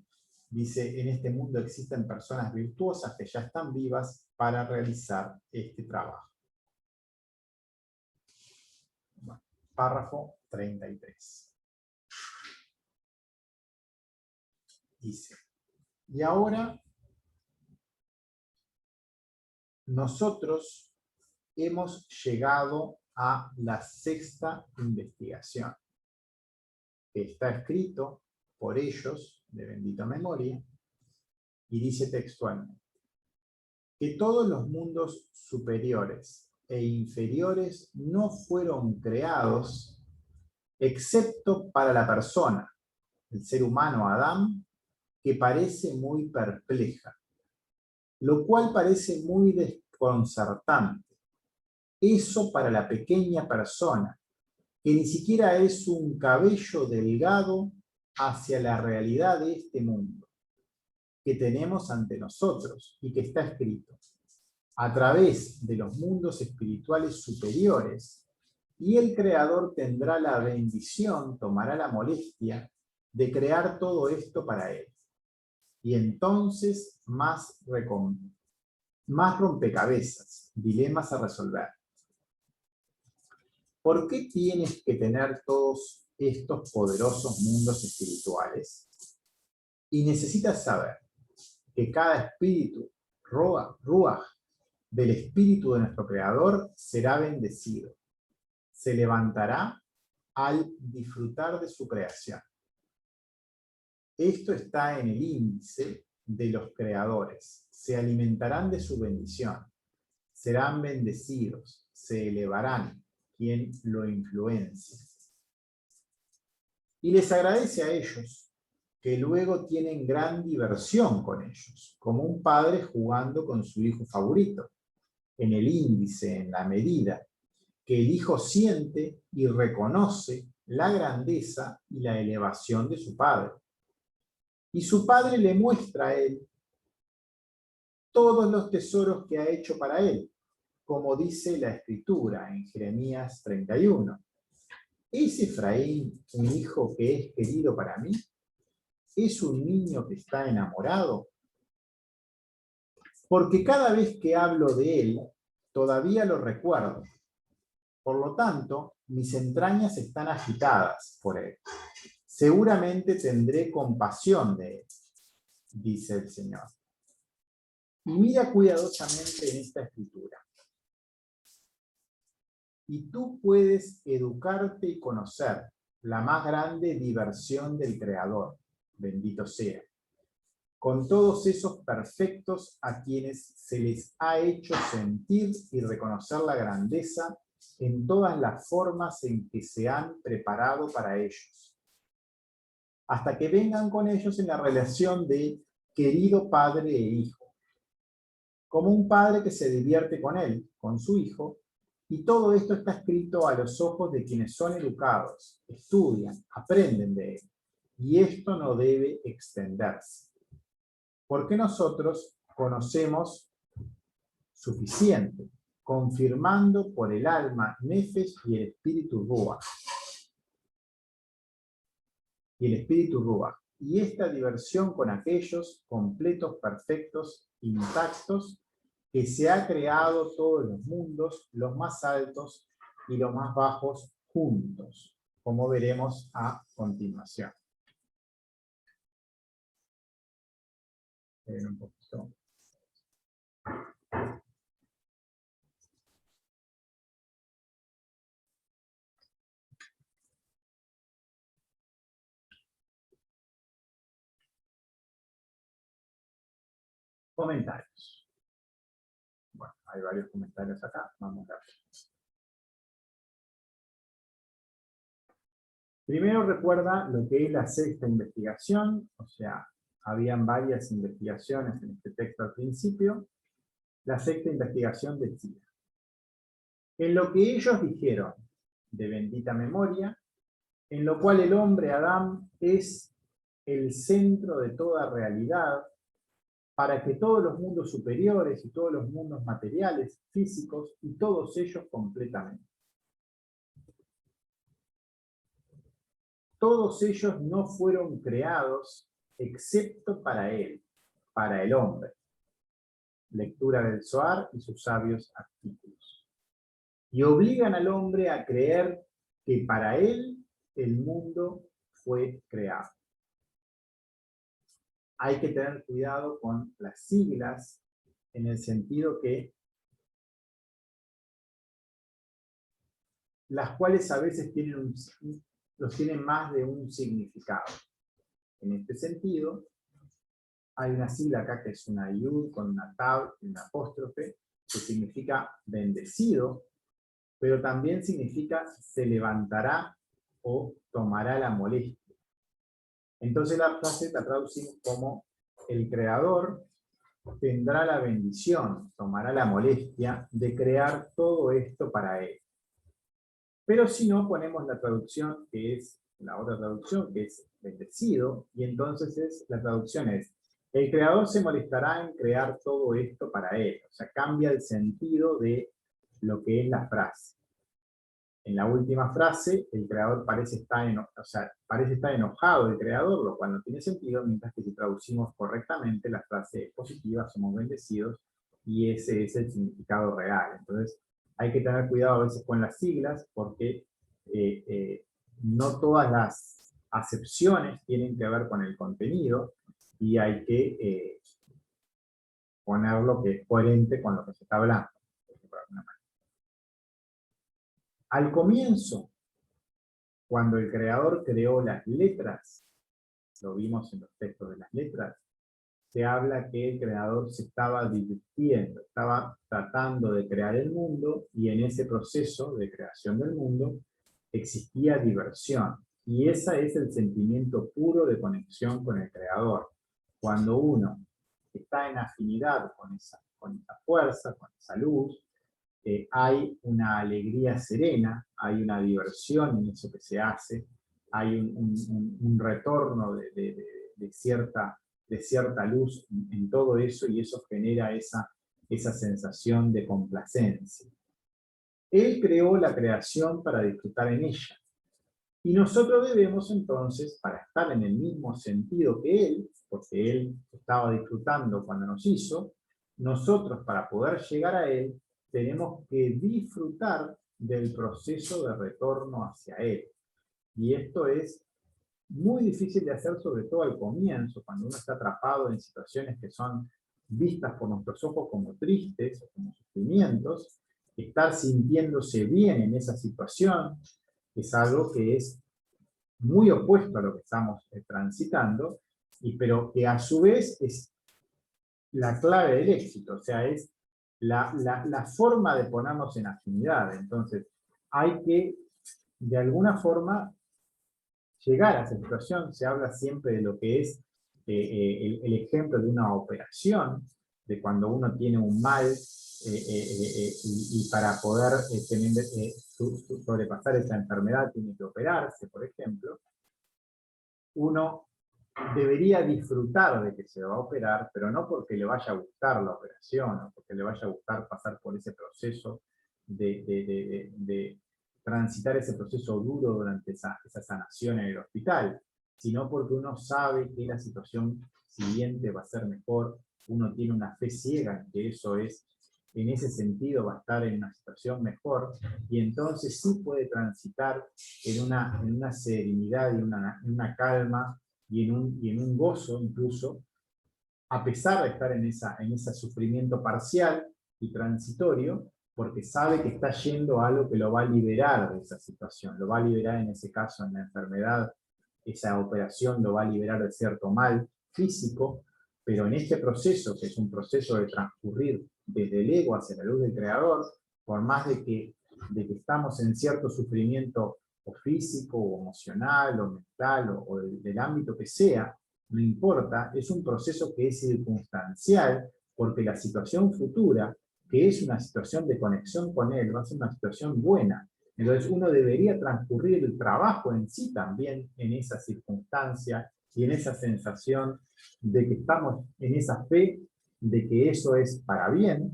dice, en este mundo existen personas virtuosas que ya están vivas para realizar este trabajo. Bueno, párrafo 33. Dice, y ahora nosotros hemos llegado a la 6ª investigación, que está escrito por ellos, de bendita memoria, y dice textualmente, que todos los mundos superiores e inferiores no fueron creados excepto para la persona, el ser humano Adán, que parece muy perpleja, lo cual parece muy desconcertante. Eso para la pequeña persona, que ni siquiera es un cabello delgado hacia la realidad de este mundo que tenemos ante nosotros y que está escrito a través de los mundos espirituales superiores, y el Creador tendrá la bendición, tomará la molestia de crear todo esto para él. Y entonces más rompecabezas, dilemas a resolver. ¿Por qué tienes que tener todos estos poderosos mundos espirituales? Y necesitas saber que cada espíritu, ruaj, del espíritu de nuestro Creador será bendecido. Se levantará al disfrutar de su creación. Esto está en el índice de los creadores. Se alimentarán de su bendición. Serán bendecidos. Se elevarán. Quien lo influencia. Y les agradece a ellos, que luego tienen gran diversión con ellos, como un padre jugando con su hijo favorito, en el índice, en la medida, que el hijo siente y reconoce la grandeza y la elevación de su padre. Y su padre le muestra a él todos los tesoros que ha hecho para él, como dice la Escritura en Jeremías 31. ¿Es Efraín un hijo que es querido para mí? ¿Es un niño que está enamorado? Porque cada vez que hablo de él, todavía lo recuerdo. Por lo tanto, mis entrañas están agitadas por él. Seguramente tendré compasión de él, dice el Señor. Y mira cuidadosamente en esta escritura. Y tú puedes educarte y conocer la más grande diversión del Creador, bendito sea, con todos esos perfectos a quienes se les ha hecho sentir y reconocer la grandeza en todas las formas en que se han preparado para ellos, hasta que vengan con ellos en la relación de querido padre e hijo, como un padre que se divierte con él, con su hijo, y todo esto está escrito a los ojos de quienes son educados, estudian, aprenden de él, y esto no debe extenderse, porque nosotros conocemos suficiente, confirmando por el alma, nefesh y el espíritu ruach. Y esta diversión con aquellos completos, perfectos, intactos, que se ha creado todos los mundos, los más altos y los más bajos juntos, como veremos a continuación. Un poquito. Comentarios. Bueno, hay varios comentarios acá, vamos a ver. Primero recuerda lo que es la sexta investigación, o sea, habían varias investigaciones en este texto al principio. La sexta investigación decía, en lo que ellos dijeron de bendita memoria, en lo cual el hombre Adán es el centro de toda realidad, para que todos los mundos superiores y todos los mundos materiales, físicos, y todos ellos completamente. Todos ellos no fueron creados excepto para él, para el hombre. Lectura del Zohar y sus sabios artículos. Y obligan al hombre a creer que para él el mundo fue creado. Hay que tener cuidado con las siglas, en el sentido que las cuales a veces tienen tienen más de un significado. En este sentido, hay una sigla acá que es una yud con una tab y una apóstrofe, que significa bendecido, pero también significa se levantará o tomará la molestia. Entonces la frase la traducimos como el creador tendrá la bendición, tomará la molestia de crear todo esto para él. Pero si no, ponemos la traducción que es, la otra traducción que es bendecido, y entonces la traducción es, el creador se molestará en crear todo esto para él. O sea, cambia el sentido de lo que es la frase. En la última frase, el creador parece estar enojado del creador, lo cual no tiene sentido, mientras que si traducimos correctamente, la frase es positiva, somos bendecidos, y ese es el significado real. Entonces, hay que tener cuidado a veces con las siglas, porque no todas las acepciones tienen que ver con el contenido, y hay que poner lo que es coherente con lo que se está hablando. Al comienzo, cuando el creador creó las letras, lo vimos en los textos de las letras, se habla que el creador se estaba divirtiendo, estaba tratando de crear el mundo, y en ese proceso de creación del mundo existía diversión. Y ese es el sentimiento puro de conexión con el creador. Cuando uno está en afinidad con esa fuerza, con esa luz, hay una alegría serena, hay una diversión en eso que se hace, hay un retorno de cierta luz en todo eso, y eso genera esa sensación de complacencia. Él creó la creación para disfrutar en ella. Y nosotros debemos entonces, para estar en el mismo sentido que él, porque él estaba disfrutando cuando nos hizo, nosotros para poder llegar a él, tenemos que disfrutar del proceso de retorno hacia él. Y esto es muy difícil de hacer, sobre todo al comienzo, cuando uno está atrapado en situaciones que son vistas por nuestros ojos como tristes o como sufrimientos. Estar sintiéndose bien en esa situación es algo que es muy opuesto a lo que estamos transitando, pero que a su vez es la clave del éxito, o sea, es la forma de ponernos en afinidad. Entonces, hay que, de alguna forma, llegar a esa situación. Se habla siempre de lo que es el ejemplo de una operación, de cuando uno tiene un mal, y para poder sobrepasar esa enfermedad tiene que operarse, por ejemplo. Uno debería disfrutar de que se va a operar, pero no porque le vaya a gustar la operación, o porque le vaya a gustar pasar por ese proceso de transitar ese proceso duro durante esa sanación en el hospital, sino porque uno sabe que la situación siguiente va a ser mejor, uno tiene una fe ciega en que eso es, en ese sentido va a estar en una situación mejor, y entonces sí puede transitar en una serenidad y en una calma y en un gozo incluso, a pesar de estar en ese sufrimiento parcial y transitorio, porque sabe que está yendo a algo que lo va a liberar de esa situación, lo va a liberar en ese caso en la enfermedad, esa operación lo va a liberar de cierto mal físico, pero en este proceso, que es un proceso de transcurrir desde el ego hacia la luz del creador, por más de que estamos en cierto sufrimiento o físico, o emocional, o mental, o del ámbito que sea, no importa, es un proceso que es circunstancial, porque la situación futura, que es una situación de conexión con él, va a ser una situación buena. Entonces uno debería transcurrir el trabajo en sí también en esa circunstancia y en esa sensación de que estamos en esa fe de que eso es para bien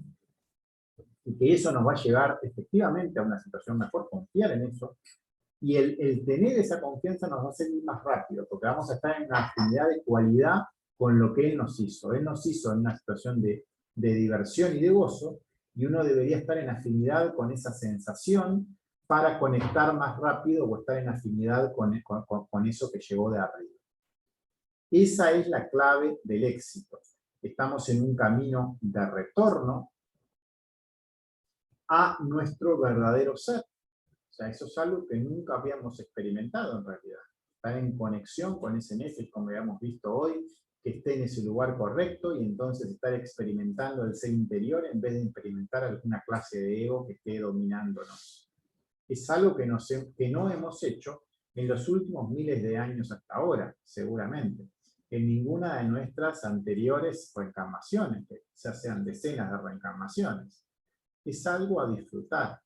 y que eso nos va a llevar efectivamente a una situación mejor, confiar en eso. Y el tener esa confianza nos va a hacer ir más rápido, porque vamos a estar en una afinidad de cualidad con lo que Él nos hizo. Él nos hizo en una situación de diversión y de gozo, y uno debería estar en afinidad con esa sensación para conectar más rápido o estar en afinidad con eso que llegó de arriba. Esa es la clave del éxito. Estamos en un camino de retorno a nuestro verdadero ser. O sea, eso es algo que nunca habíamos experimentado en realidad. Estar en conexión con ese Nefesh, como habíamos visto hoy, que esté en ese lugar correcto y entonces estar experimentando el ser interior en vez de experimentar alguna clase de ego que esté dominándonos. Es algo que no hemos hecho en los últimos miles de años hasta ahora, seguramente. En ninguna de nuestras anteriores reencarnaciones, que ya sean decenas de reencarnaciones. Es algo a disfrutar,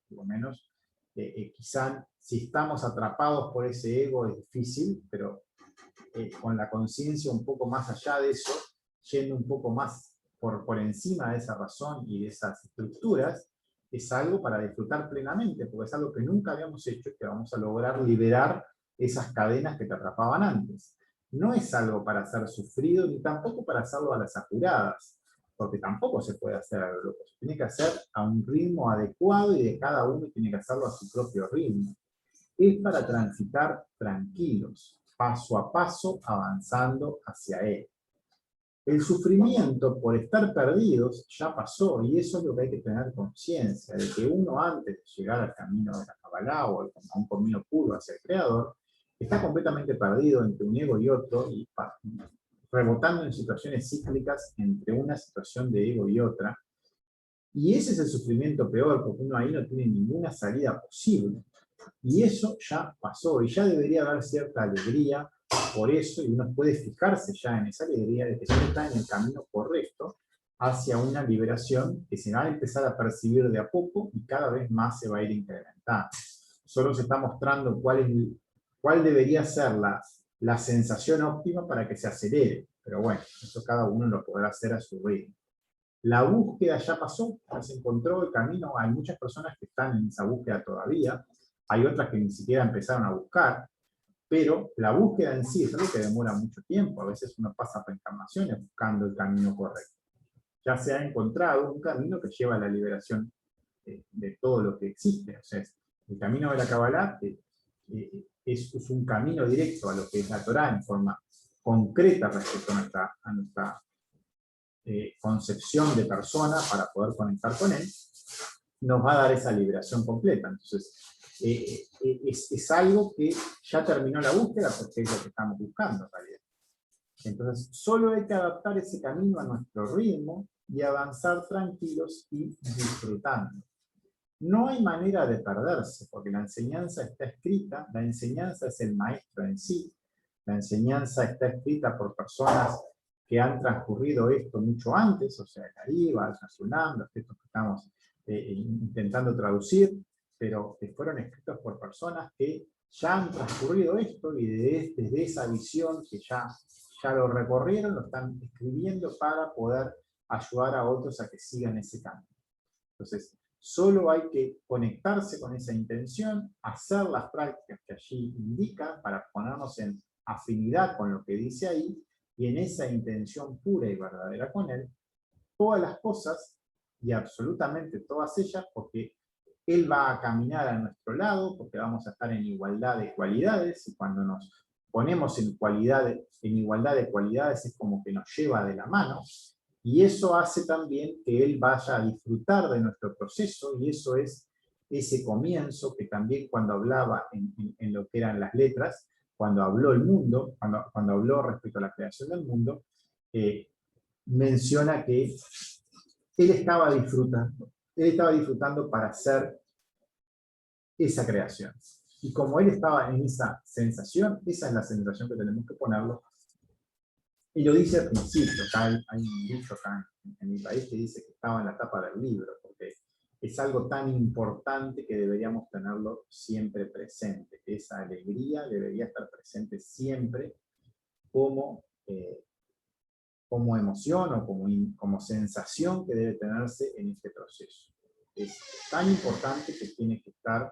por lo menos. Quizá si estamos atrapados por ese ego es difícil, pero con la conciencia un poco más allá de eso, yendo un poco más por encima de esa razón y de esas estructuras, es algo para disfrutar plenamente, porque es algo que nunca habíamos hecho y que vamos a lograr liberar esas cadenas que te atrapaban antes. No es algo para ser sufrido, ni tampoco para hacerlo a las apuradas, porque tampoco se puede hacer a lo loco. Se tiene que hacer a un ritmo adecuado y de cada uno tiene que hacerlo a su propio ritmo. Es para transitar tranquilos, paso a paso, avanzando hacia él. El sufrimiento por estar perdidos ya pasó, y eso es lo que hay que tener conciencia, de que uno antes de llegar al camino de la Kabbalah o a un camino puro hacia el Creador, está completamente perdido entre un ego y otro, y rebotando en situaciones cíclicas entre una situación de ego y otra. Y ese es el sufrimiento peor, porque uno ahí no tiene ninguna salida posible. Y eso ya pasó, y ya debería haber cierta alegría por eso, y uno puede fijarse ya en esa alegría de que ya está en el camino correcto hacia una liberación que se va a empezar a percibir de a poco y cada vez más se va a ir incrementando. Solo se está mostrando cuál debería ser la sensación óptima para que se acelere, pero bueno, eso cada uno lo podrá hacer a su ritmo. La búsqueda ya pasó, ya se encontró el camino, hay muchas personas que están en esa búsqueda todavía, hay otras que ni siquiera empezaron a buscar, pero la búsqueda en sí es algo que demora mucho tiempo, a veces uno pasa reencarnaciones buscando el camino correcto. Ya se ha encontrado un camino que lleva a la liberación de todo lo que existe, o sea, el camino de la Kabbalah es un camino directo a lo que es la Torá en forma concreta respecto a nuestra concepción de persona para poder conectar con él, nos va a dar esa liberación completa. Entonces, es algo que ya terminó la búsqueda porque es lo que estamos buscando en realidad. Entonces, solo hay que adaptar ese camino a nuestro ritmo y avanzar tranquilos y disfrutando. No hay manera de perderse, porque la enseñanza está escrita, la enseñanza es el maestro en sí, la enseñanza está escrita por personas que han transcurrido esto mucho antes, o sea, Cariba, Yasunam, los textos que estamos intentando traducir, pero que fueron escritos por personas que ya han transcurrido esto y desde esa visión que ya lo recorrieron, lo están escribiendo para poder ayudar a otros a que sigan ese camino. Entonces, solo hay que conectarse con esa intención, hacer las prácticas que allí indican para ponernos en afinidad con lo que dice ahí, y en esa intención pura y verdadera con él, todas las cosas, y absolutamente todas ellas, porque él va a caminar a nuestro lado, porque vamos a estar en igualdad de cualidades, y cuando nos ponemos en igualdad de cualidades es como que nos lleva de la mano, y eso hace también que él vaya a disfrutar de nuestro proceso, y eso es ese comienzo que también cuando hablaba en lo que eran las letras, cuando habló el mundo, cuando habló respecto a la creación del mundo, menciona que él estaba disfrutando para hacer esa creación. Y como él estaba en esa sensación, esa es la sensación que tenemos que ponerlo. Y lo dice al principio, acá hay un dicho acá en mi país que dice que estaba en la tapa del libro, porque es algo tan importante que deberíamos tenerlo siempre presente, que esa alegría debería estar presente siempre como emoción o como sensación que debe tenerse en este proceso. Es tan importante que tiene que estar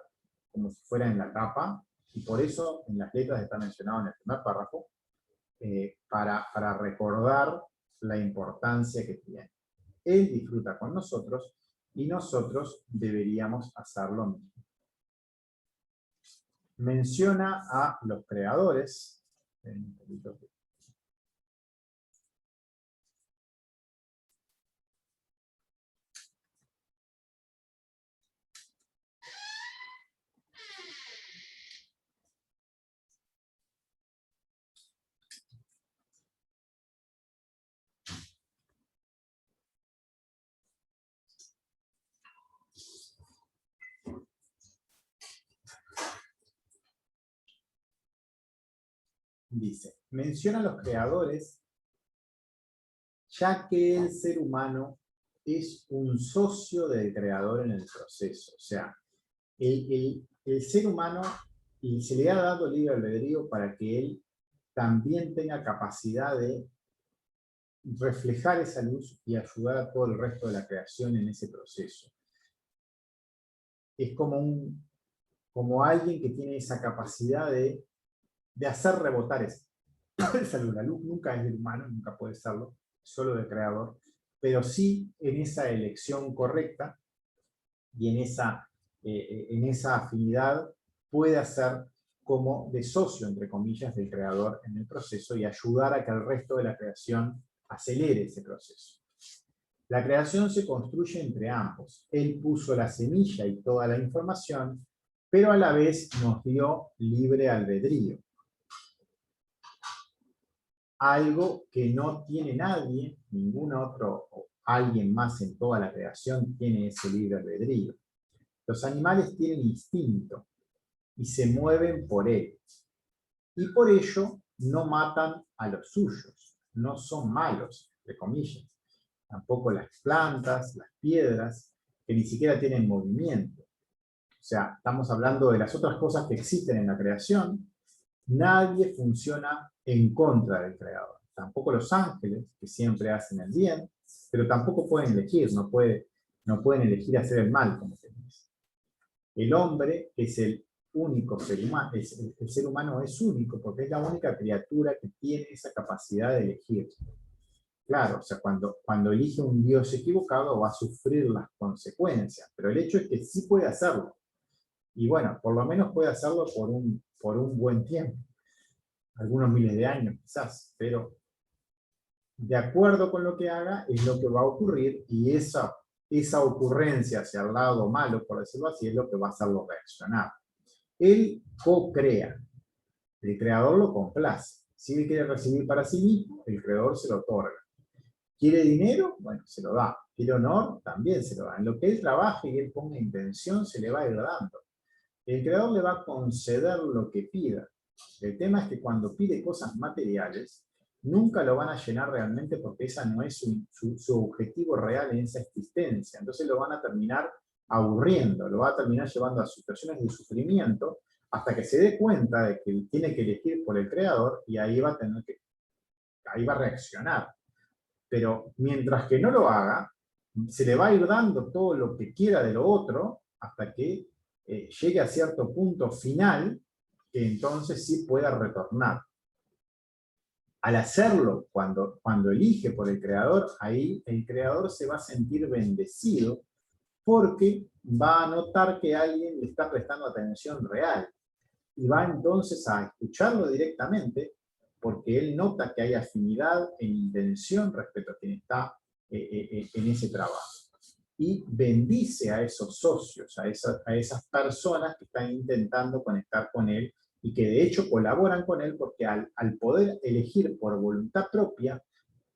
como si fuera en la tapa, y por eso en las letras está mencionado en el primer párrafo, para recordar la importancia que tiene. Él disfruta con nosotros y nosotros deberíamos hacer lo mismo. Menciona a los creadores, dice, menciona a los creadores ya que el ser humano es un socio del creador en el proceso. O sea, el ser humano y se le ha dado libre albedrío para que él también tenga capacidad de reflejar esa luz y ayudar a todo el resto de la creación en ese proceso. Es como alguien que tiene esa capacidad de hacer rebotar esa luz. La luz nunca es del humano, nunca puede serlo, solo del creador, pero sí en esa elección correcta y en esa afinidad puede hacer como de socio, entre comillas, del creador en el proceso y ayudar a que el resto de la creación acelere ese proceso. La creación se construye entre ambos. Él puso la semilla y toda la información, pero a la vez nos dio libre albedrío. Algo que no tiene nadie, ningún otro o alguien más en toda la creación tiene ese libre albedrío. Los animales tienen instinto y se mueven por él. Y por ello no matan a los suyos, no son malos, entre comillas. Tampoco las plantas, las piedras, que ni siquiera tienen movimiento. O sea, estamos hablando de las otras cosas que existen en la creación. Nadie funciona en contra del creador. Tampoco los ángeles, que siempre hacen el bien, pero tampoco pueden elegir, no pueden elegir hacer el mal, como se dice. El hombre es el único ser humano, el ser humano es único porque es la única criatura que tiene esa capacidad de elegir. Claro, o sea, cuando elige un Dios equivocado va a sufrir las consecuencias, pero el hecho es que sí puede hacerlo. Y bueno, por lo menos puede hacerlo por un buen tiempo, algunos miles de años quizás, pero de acuerdo con lo que haga es lo que va a ocurrir y esa ocurrencia hacia el lado malo, por decirlo así, es lo que va a hacerlo reaccionar. Él co-crea, el creador lo complace. Si él quiere recibir para sí mismo, el creador se lo otorga. ¿Quiere dinero? Bueno, se lo da. ¿Quiere honor? También se lo da. En lo que él trabaje y él ponga intención, se le va a ir dando. El creador le va a conceder lo que pida. El tema es que cuando pide cosas materiales, nunca lo van a llenar realmente porque esa no es su objetivo real en esa existencia. Entonces lo van a terminar aburriendo, lo va a terminar llevando a situaciones de sufrimiento hasta que se dé cuenta de que tiene que elegir por el creador y ahí va a reaccionar. Pero mientras que no lo haga, se le va a ir dando todo lo que quiera de lo otro hasta que llegue a cierto punto final que entonces sí pueda retornar. Al hacerlo, cuando elige por el creador, ahí el creador se va a sentir bendecido porque va a notar que alguien le está prestando atención real y va entonces a escucharlo directamente porque él nota que hay afinidad e intención respecto a quien está en ese trabajo. Y bendice a esos socios, a esas personas que están intentando conectar con él y que de hecho colaboran con él porque al poder elegir por voluntad propia,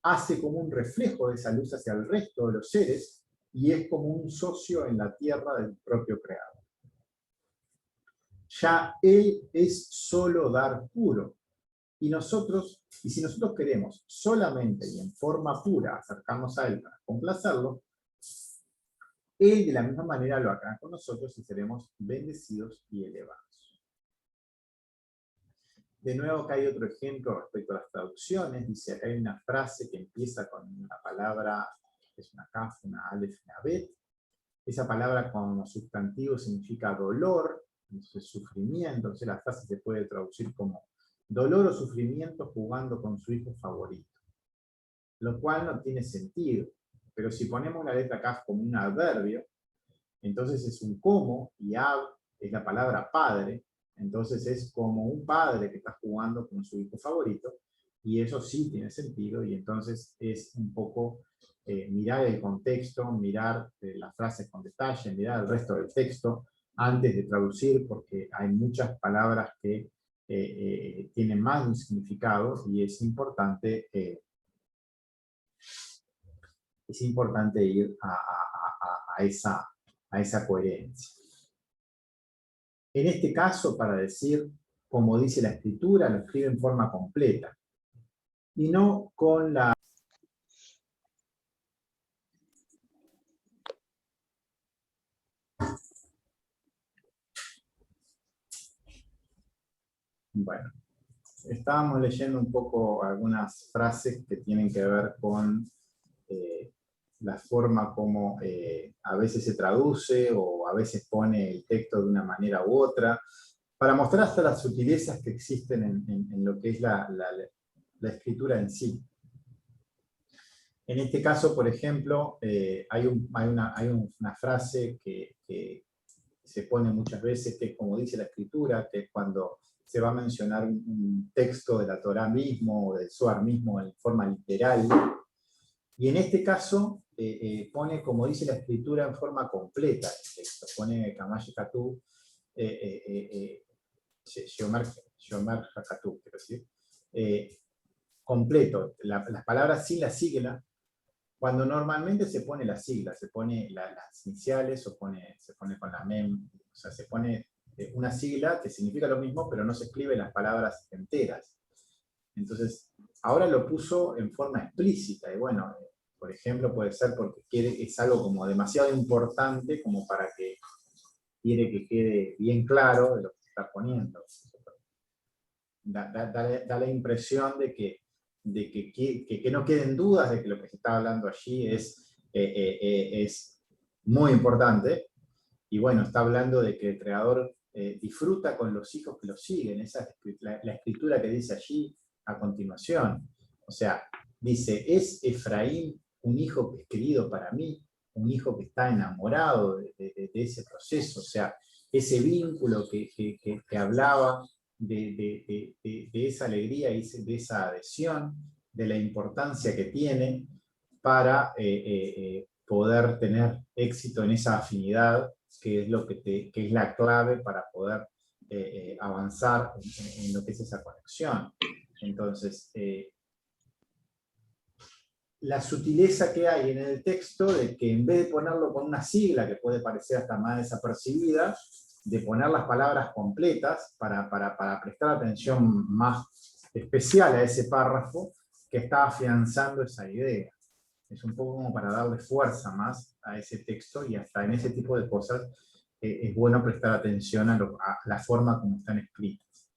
hace como un reflejo de esa luz hacia el resto de los seres y es como un socio en la tierra del propio creador. Ya él es solo dar puro. Y si nosotros queremos solamente y en forma pura acercarnos a él para complacerlo, él de la misma manera lo hará con nosotros y seremos bendecidos y elevados. De nuevo, acá hay otro ejemplo respecto a las traducciones. Dice, acá hay una frase que empieza con una palabra, que es una kaf, una alef, una bet. Esa palabra como sustantivo significa dolor, entonces sufrimiento. Entonces la frase se puede traducir como dolor o sufrimiento jugando con su hijo favorito. Lo cual no tiene sentido. Pero si ponemos la letra kaf como un adverbio, entonces es un como, y ab es la palabra padre, entonces es como un padre que está jugando con su hijo favorito, y eso sí tiene sentido, y entonces es un poco mirar el contexto, mirar las frases con detalle, mirar el resto del texto, antes de traducir, porque hay muchas palabras que tienen más de un significado, y es importante ir a esa coherencia. En este caso, para decir como dice la escritura, lo escribe en forma completa. Y no con la... Bueno, estábamos leyendo un poco algunas frases que tienen que ver con la forma como a veces se traduce o a veces pone el texto de una manera u otra, para mostrar hasta las sutilezas que existen en lo que es la escritura en sí. En este caso, por ejemplo, hay una frase que se pone muchas veces, que es como dice la escritura, que es cuando se va a mencionar un texto de la Torá mismo o del Zohar mismo en forma literal. Y en este caso pone, como dice la escritura, en forma completa el texto. Pone Kamash Katu, Shomer Hakatu, quiero decir, completo, las palabras sin la sigla, cuando normalmente se pone la sigla, se pone las iniciales o se pone con la mem, o sea, se pone una sigla que significa lo mismo, pero no se escriben las palabras enteras. Entonces, ahora lo puso en forma explícita, y bueno, por ejemplo, puede ser porque es algo como demasiado importante como para que quiere que quede bien claro de lo que se está poniendo. Da la impresión de que no queden dudas de que lo que se está hablando allí es muy importante. Y bueno, está hablando de que el Creador disfruta con los hijos que lo siguen. Esa es la escritura que dice allí a continuación. O sea, dice, es Efraín un hijo que es querido para mí, un hijo que está enamorado de ese proceso. O sea, ese vínculo que hablaba de esa alegría y de esa adhesión, de la importancia que tiene para poder tener éxito en esa afinidad, que es, que es la clave para poder avanzar en lo que es esa conexión. Entonces, la sutileza que hay en el texto de que en vez de ponerlo con una sigla que puede parecer hasta más desapercibida, de poner las palabras completas para prestar atención más especial a ese párrafo que está afianzando esa idea. Es un poco como para darle fuerza más a ese texto, y hasta en ese tipo de cosas es bueno prestar atención a la forma como están escritas.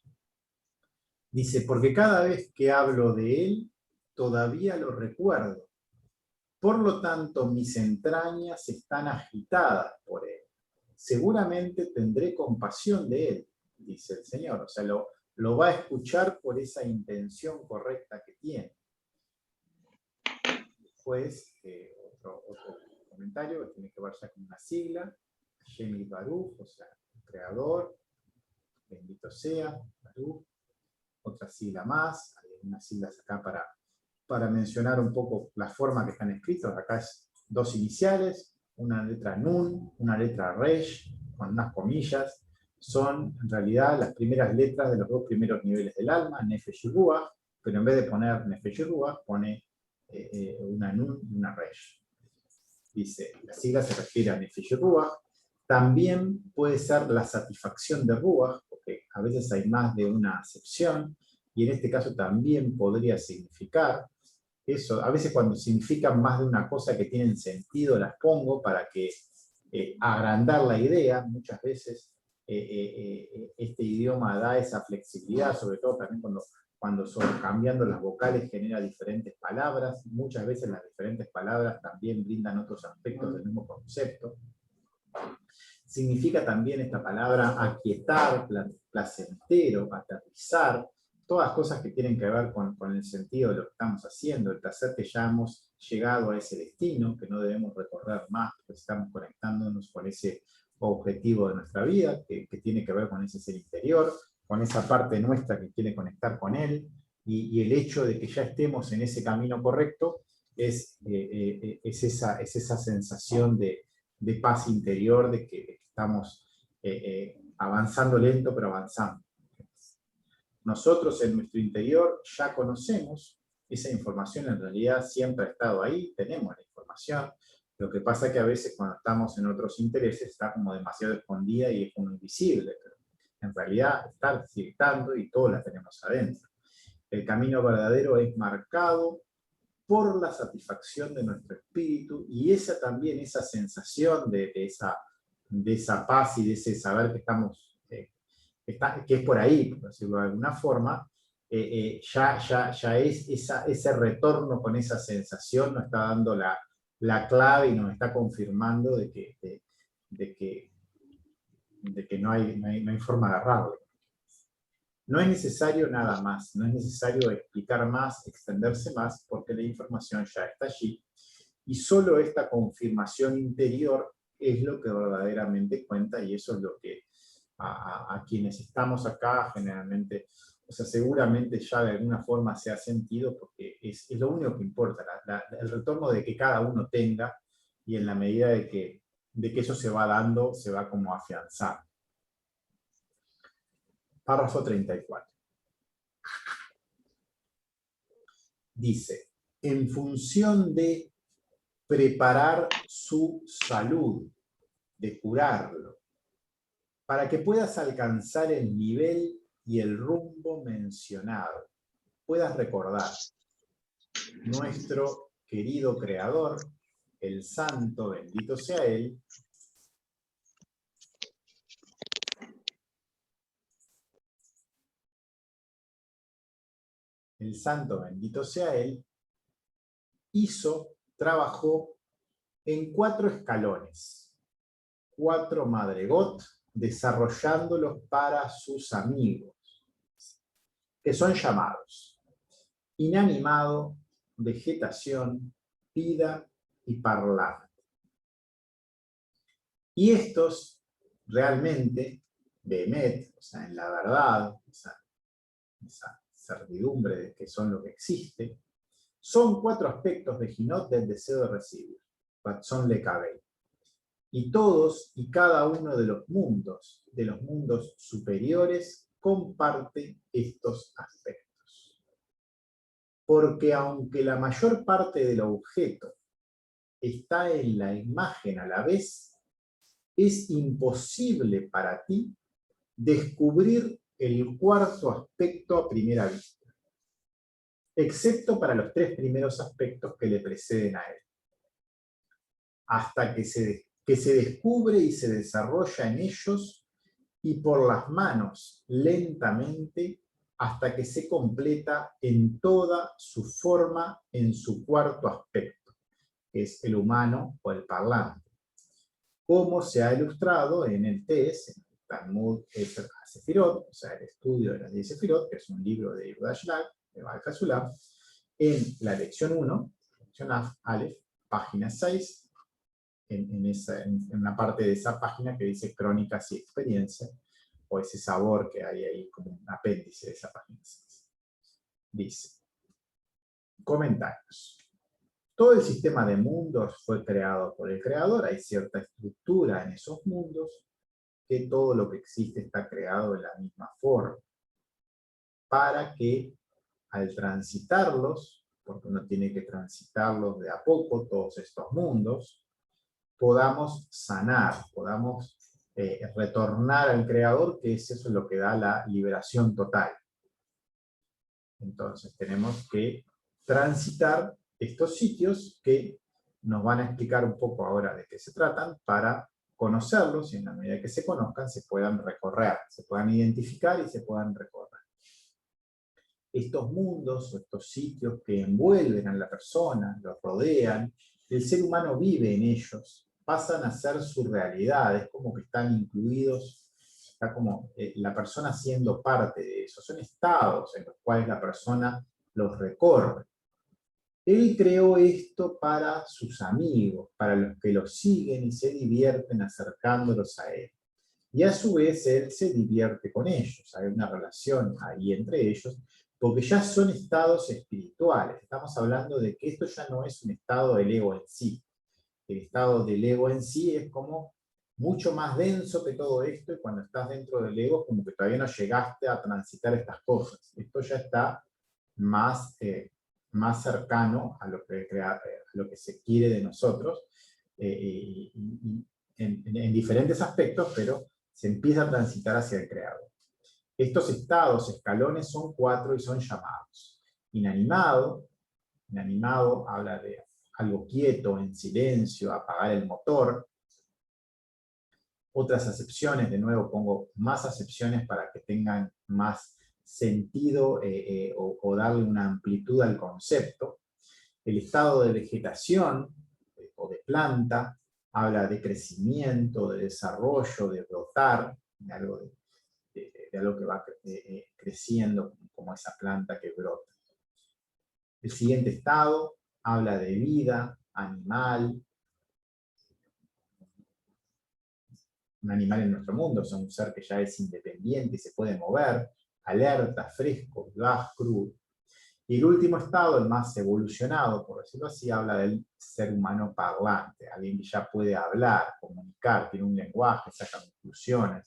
Dice, porque cada vez que hablo de él, todavía lo recuerdo. Por lo tanto, mis entrañas están agitadas por él. Seguramente tendré compasión de él, dice el Señor. O sea, lo va a escuchar por esa intención correcta que tiene. Después, otro comentario que tiene que ver ya con una sigla, Hashem Baruch, o sea, el creador, bendito sea, Baruch. Otra sigla más, hay unas siglas acá para mencionar un poco la forma que están escritos. Acá es dos iniciales, una letra Nun, una letra Resh, con unas comillas. Son en realidad las primeras letras de los dos primeros niveles del alma, Nefesh y Ruach, pero en vez de poner Nefesh y Ruach, pone una Nun y una Resh. Dice, la sigla se refiere a Nefesh y Ruach. También puede ser la satisfacción de Ruach, porque a veces hay más de una acepción, y en este caso también podría significar eso. A veces cuando significan más de una cosa que tienen sentido, las pongo para que agrandar la idea. Muchas veces este idioma da esa flexibilidad, sobre todo también cuando cambiando las vocales genera diferentes palabras. Muchas veces las diferentes palabras también brindan otros aspectos del mismo concepto. Significa también esta palabra aquietar, placentero, aterrizar, todas cosas que tienen que ver con el sentido de lo que estamos haciendo, el placer que ya hemos llegado a ese destino, que no debemos recorrer más, porque estamos conectándonos con ese objetivo de nuestra vida, que tiene que ver con ese ser interior, con esa parte nuestra que quiere conectar con él, y el hecho de que ya estemos en ese camino correcto es esa sensación de paz interior, de que estamos avanzando lento, pero avanzando. Nosotros en nuestro interior ya conocemos esa información, en realidad siempre ha estado ahí, tenemos la información. Lo que pasa es que a veces cuando estamos en otros intereses está como demasiado escondida y es como invisible. en realidad está circando y todos la tenemos adentro. El camino verdadero es marcado por la satisfacción de nuestro espíritu y esa también, esa sensación de esa paz y de ese saber que estamos, que es por ahí, por decirlo de alguna forma, ya es ese retorno con esa sensación, nos está dando la clave y nos está confirmando de que no hay forma de agarrarlo. No es necesario nada más, no es necesario explicar más, extenderse más, porque la información ya está allí. Y solo esta confirmación interior es lo que verdaderamente cuenta, y eso es lo que a quienes estamos acá generalmente, o sea, seguramente ya de alguna forma se ha sentido, porque es lo único que importa, el retorno de que cada uno tenga, y en la medida de que eso se va dando, se va como afianzando. Párrafo 34. Dice, en función de preparar su salud, de curarlo, para que puedas alcanzar el nivel y el rumbo mencionado, puedas recordar nuestro querido Creador, el Santo, bendito sea Él, el Santo, bendito sea Él, trabajó en 4 escalones, 4 madregot, desarrollándolos para sus amigos, que son llamados inanimado, vegetación, vida y parlante. Y estos realmente, Behemet, o sea, en la verdad, esa certidumbre de que son lo que existe, son 4 aspectos de Jinot del deseo de recibir, Ratzon Lekabel. Y todos y cada uno de los mundos superiores, comparte estos aspectos. Porque aunque la mayor parte del objeto está en la imagen a la vez, es imposible para ti descubrir el 4º aspecto a primera vista, excepto para los 3 primeros aspectos que le preceden a él, hasta que se descubre y se desarrolla en ellos y por las manos lentamente hasta que se completa en toda su forma en su 4º aspecto, que es el humano o el parlante, como se ha ilustrado en el TES, en el Talmud Eser HaSefirot, o sea, el estudio de las 10 Sefirot, que es un libro de Yehuda Shlag, de Baal HaSulam, en la lección 1, lección Aleph, página 6, en una parte de esa página que dice Crónicas y Experiencia, o ese sabor que hay ahí como un apéndice de esa página 6. Dice, comentarios. Todo el sistema de mundos fue creado por el Creador, hay cierta estructura en esos mundos, que todo lo que existe está creado de la misma forma, para que al transitarlos, porque uno tiene que transitarlos de a poco, todos estos mundos, podamos sanar, podamos retornar al Creador, que es eso lo que da la liberación total. Entonces tenemos que transitar estos sitios que nos van a explicar un poco ahora de qué se tratan, para conocerlos y en la medida que se conozcan se puedan recorrer, se puedan identificar y se puedan recorrer. Estos mundos o estos sitios que envuelven a la persona, los rodean, el ser humano vive en ellos, pasan a ser su realidad, es como que están incluidos, está como la persona siendo parte de eso, son estados en los cuales la persona los recorre. Él creó esto para sus amigos, para los que los siguen y se divierten acercándolos a él. Y a su vez él se divierte con ellos, hay una relación ahí entre ellos, porque ya son estados espirituales. Estamos hablando de que esto ya no es un estado del ego en sí. El estado del ego en sí es como mucho más denso que todo esto, y cuando estás dentro del ego es como que todavía no llegaste a transitar estas cosas. Esto ya está más cercano a lo que se quiere de nosotros, en diferentes aspectos, pero se empieza a transitar hacia el Creador. Estos estados, escalones, son 4 y son llamados. Inanimado habla de algo quieto, en silencio, apagar el motor. Otras acepciones, de nuevo pongo más acepciones para que tengan más sentido o darle una amplitud al concepto. El estado de vegetación o de planta habla de crecimiento, de desarrollo, de brotar, de algo que va creciendo como esa planta que brota. El siguiente estado habla de vida, animal. Un animal en nuestro mundo es un ser que ya es independiente, se puede mover, alerta, fresco, vivaz, crudo. Y el último estado, el más evolucionado, por decirlo así, habla del ser humano parlante, alguien que ya puede hablar, comunicar, tiene un lenguaje, saca conclusiones.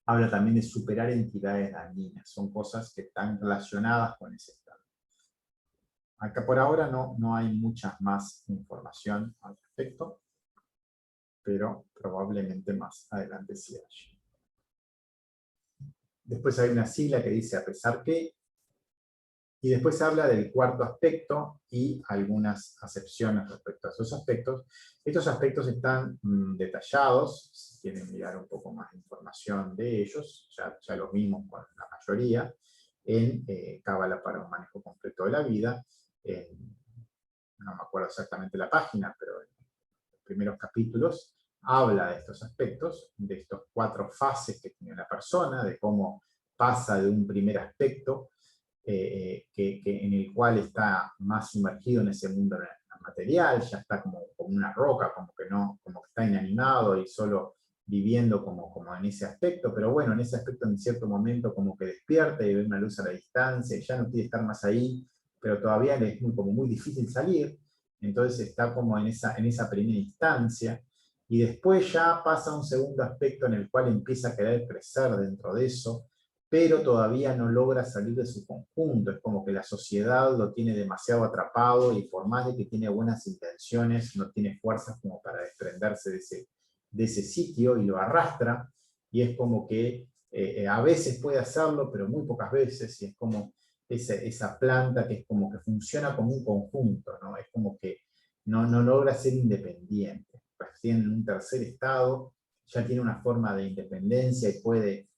Habla también de superar entidades dañinas, son cosas que están relacionadas con ese estado. Acá por ahora no hay mucha más información al respecto, pero probablemente más adelante sí haya. Después hay una sigla que dice a pesar que, y después habla del cuarto aspecto y algunas acepciones respecto a esos aspectos. Estos aspectos están detallados, si quieren mirar un poco más de información de ellos, ya los vimos con la mayoría, en Cábala para un manejo completo de la vida. No me acuerdo exactamente la página, pero en los primeros capítulos habla de estos aspectos, de estos 4 fases que tiene la persona, de cómo pasa de un primer aspecto en el cual está más sumergido en ese mundo material, ya está como una roca, como que está inanimado y solo viviendo como en ese aspecto, pero bueno, en ese aspecto en cierto momento como que despierta y ve una luz a la distancia, y ya no quiere estar más ahí, pero todavía le es muy difícil salir, entonces está como en esa primera instancia, y después ya pasa a un segundo aspecto en el cual empieza a querer crecer dentro de eso, pero todavía no logra salir de su conjunto, es como que la sociedad lo tiene demasiado atrapado y por más de que tiene buenas intenciones, no tiene fuerzas como para desprenderse de ese sitio y lo arrastra, y es como que a veces puede hacerlo, pero muy pocas veces, y es como esa planta que es como que funciona como un conjunto, ¿no? Es como que no logra ser independiente. Recién en un tercer estado ya tiene una forma de independencia y puede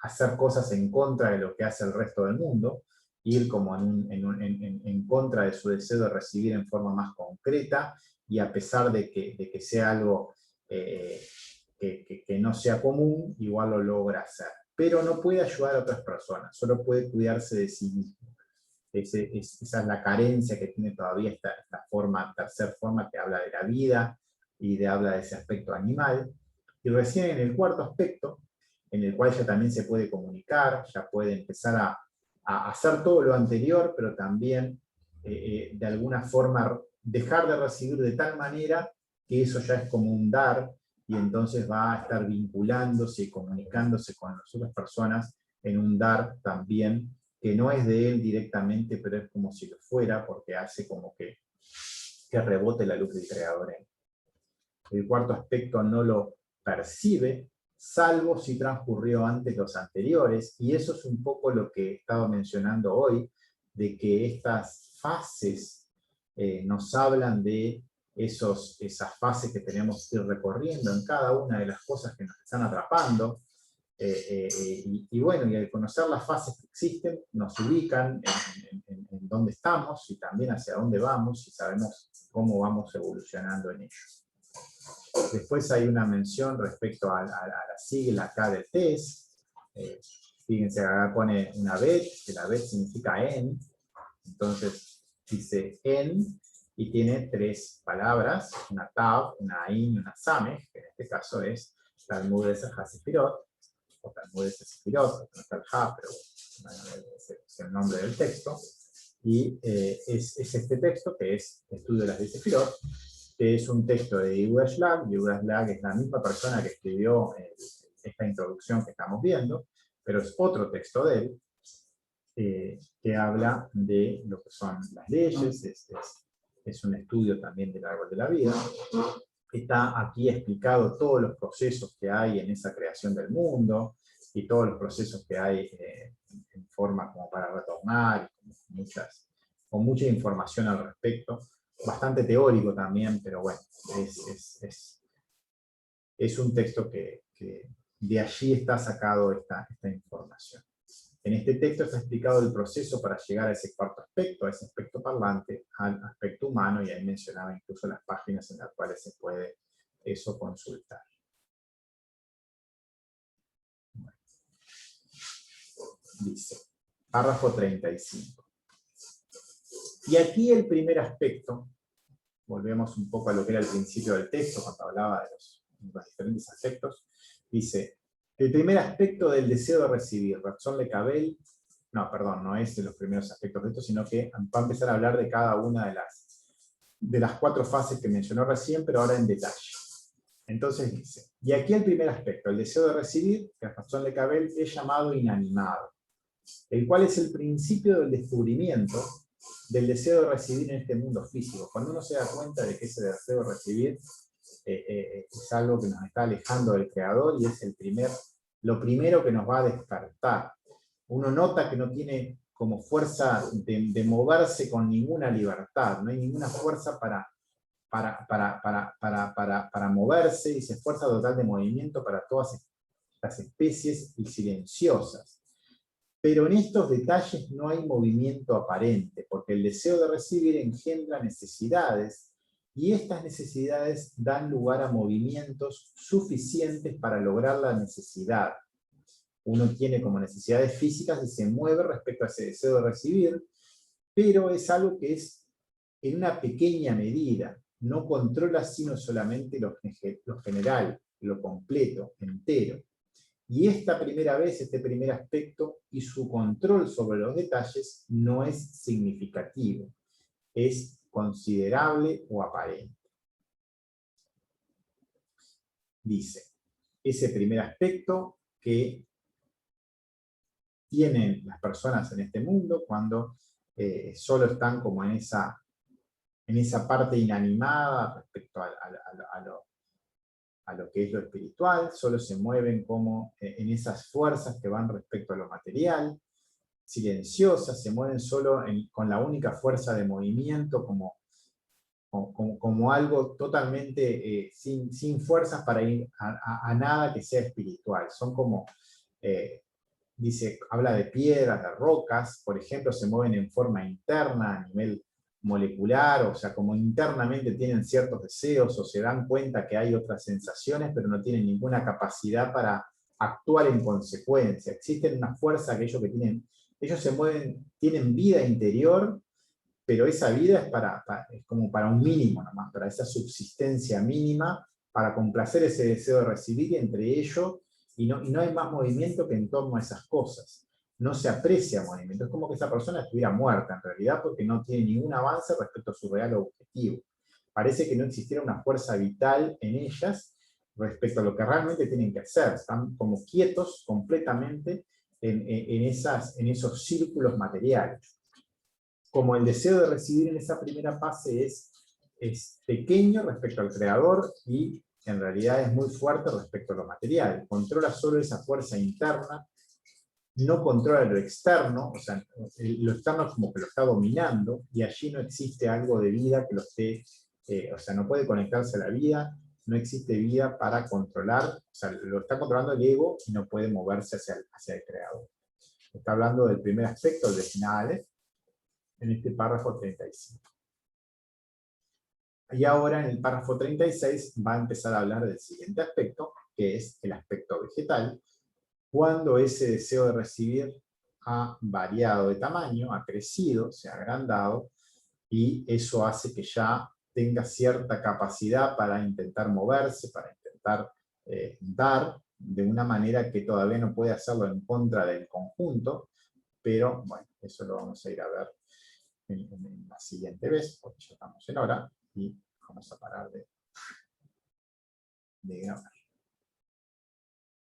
hacer cosas en contra de lo que hace el resto del mundo, ir como en contra de su deseo de recibir en forma más concreta, y a pesar de que sea algo que no sea común, igual lo logra hacer. Pero no puede ayudar a otras personas, solo puede cuidarse de sí mismo. Esa es la carencia que tiene todavía esta tercera forma que habla de la vida y habla de ese aspecto animal. Y recién en el cuarto aspecto, en el cual ya también se puede comunicar, ya puede empezar a hacer todo lo anterior, pero también de alguna forma dejar de recibir de tal manera que eso ya es como un dar, y entonces va a estar vinculándose y comunicándose con las otras personas en un dar también, que no es de él directamente, pero es como si lo fuera, porque hace como que rebote la luz del creador en él. El cuarto aspecto no lo percibe, salvo si transcurrió antes los anteriores, y eso es un poco lo que he estado mencionando hoy, de que estas fases nos hablan de esas fases que tenemos que ir recorriendo en cada una de las cosas que nos están atrapando, y bueno, y al conocer las fases que existen, nos ubican en dónde estamos, y también hacia dónde vamos, y sabemos cómo vamos evolucionando en ello. Después hay una mención respecto a la sigla acá del test. Fíjense, acá pone una bet, que la bet significa en. Entonces dice en, y tiene 3 palabras, una tav, una ain y una sameh, que en este caso es Talmud de Sefirot, o Talmud de Sefirot, no está el ha, pero es el nombre del texto. Y es este texto que es Estudio de las 10 Sefirot, que es un texto de Yehuda Shlag. Yehuda Shlag es la misma persona que escribió esta introducción que estamos viendo, pero es otro texto de él, que habla de lo que son las leyes, es un estudio también del árbol de la vida. Está aquí explicado todos los procesos que hay en esa creación del mundo, y todos los procesos que hay en forma como para retornar, con mucha información al respecto, bastante teórico también, pero bueno, es un texto que de allí está sacado esta información. En este texto está explicado el proceso para llegar a ese cuarto aspecto, a ese aspecto parlante, al aspecto humano, y ahí mencionaba incluso las páginas en las cuales se puede eso consultar. Bueno. Dice, párrafo 35. Y aquí el primer aspecto, volvemos un poco a lo que era el principio del texto, cuando hablaba de los diferentes aspectos, dice, el primer aspecto del deseo de recibir, Razón Le Cabel, no, perdón, no es de los primeros aspectos de esto, sino que va a empezar a hablar de cada una de las 4 fases que mencionó recién, pero ahora en detalle. Entonces dice, y aquí el primer aspecto, el deseo de recibir, que Razón Le Cabel es llamado inanimado, el cual es el principio del descubrimiento del deseo de recibir en este mundo físico. Cuando uno se da cuenta de que ese deseo de recibir es algo que nos está alejando del Creador y es lo primero que nos va a despertar. Uno nota que no tiene como fuerza de moverse con ninguna libertad, no hay ninguna fuerza para moverse, y se esfuerza total de movimiento para todas estas especies y silenciosas. Pero en estos detalles no hay movimiento aparente, porque el deseo de recibir engendra necesidades, y estas necesidades dan lugar a movimientos suficientes para lograr la necesidad. Uno tiene como necesidades físicas y se mueve respecto a ese deseo de recibir, pero es algo que es en una pequeña medida, no controla sino solamente lo general, lo completo, entero. Y esta primera vez, este primer aspecto y su control sobre los detalles no es significativo, es considerable o aparente. Dice, ese primer aspecto que tienen las personas en este mundo cuando solo están como en esa parte inanimada respecto a lo que es lo espiritual, solo se mueven como en esas fuerzas que van respecto a lo material, silenciosas, se mueven solo con la única fuerza de movimiento, como algo totalmente sin fuerzas para ir a nada que sea espiritual. Son como, habla de piedras, de rocas, por ejemplo, se mueven en forma interna, a nivel molecular, o sea, como internamente tienen ciertos deseos o se dan cuenta que hay otras sensaciones, pero no tienen ninguna capacidad para actuar en consecuencia. Existe una fuerza que ellos se mueven, tienen vida interior, pero esa vida es como para un mínimo nomás, para esa subsistencia mínima, para complacer ese deseo de recibir, y entre ellos, y no hay más movimiento que en torno a esas cosas. No se aprecia movimiento, es como que esa persona estuviera muerta en realidad, porque no tiene ningún avance respecto a su real objetivo. Parece que no existiera una fuerza vital en ellas respecto a lo que realmente tienen que hacer. Están como quietos completamente en esos círculos materiales. Como el deseo de recibir en esa primera fase es pequeño respecto al creador y en realidad es muy fuerte respecto a lo material. Controla solo esa fuerza interna, no controla lo externo, o sea, lo externo es como que lo está dominando, y allí no existe algo de vida que lo esté, o sea, no puede conectarse a la vida, no existe vida para controlar, o sea, lo está controlando el ego y no puede moverse hacia el creador. Está hablando del primer aspecto, el de finales, en este párrafo 35. Y ahora en el párrafo 36 va a empezar a hablar del siguiente aspecto, que es el aspecto vegetal, cuando ese deseo de recibir ha variado de tamaño, ha crecido, se ha agrandado, y eso hace que ya tenga cierta capacidad para intentar moverse, para intentar dar, de una manera que todavía no puede hacerlo en contra del conjunto, pero bueno, eso lo vamos a ir a ver en la siguiente vez, porque ya estamos en hora, y vamos a parar de grabar.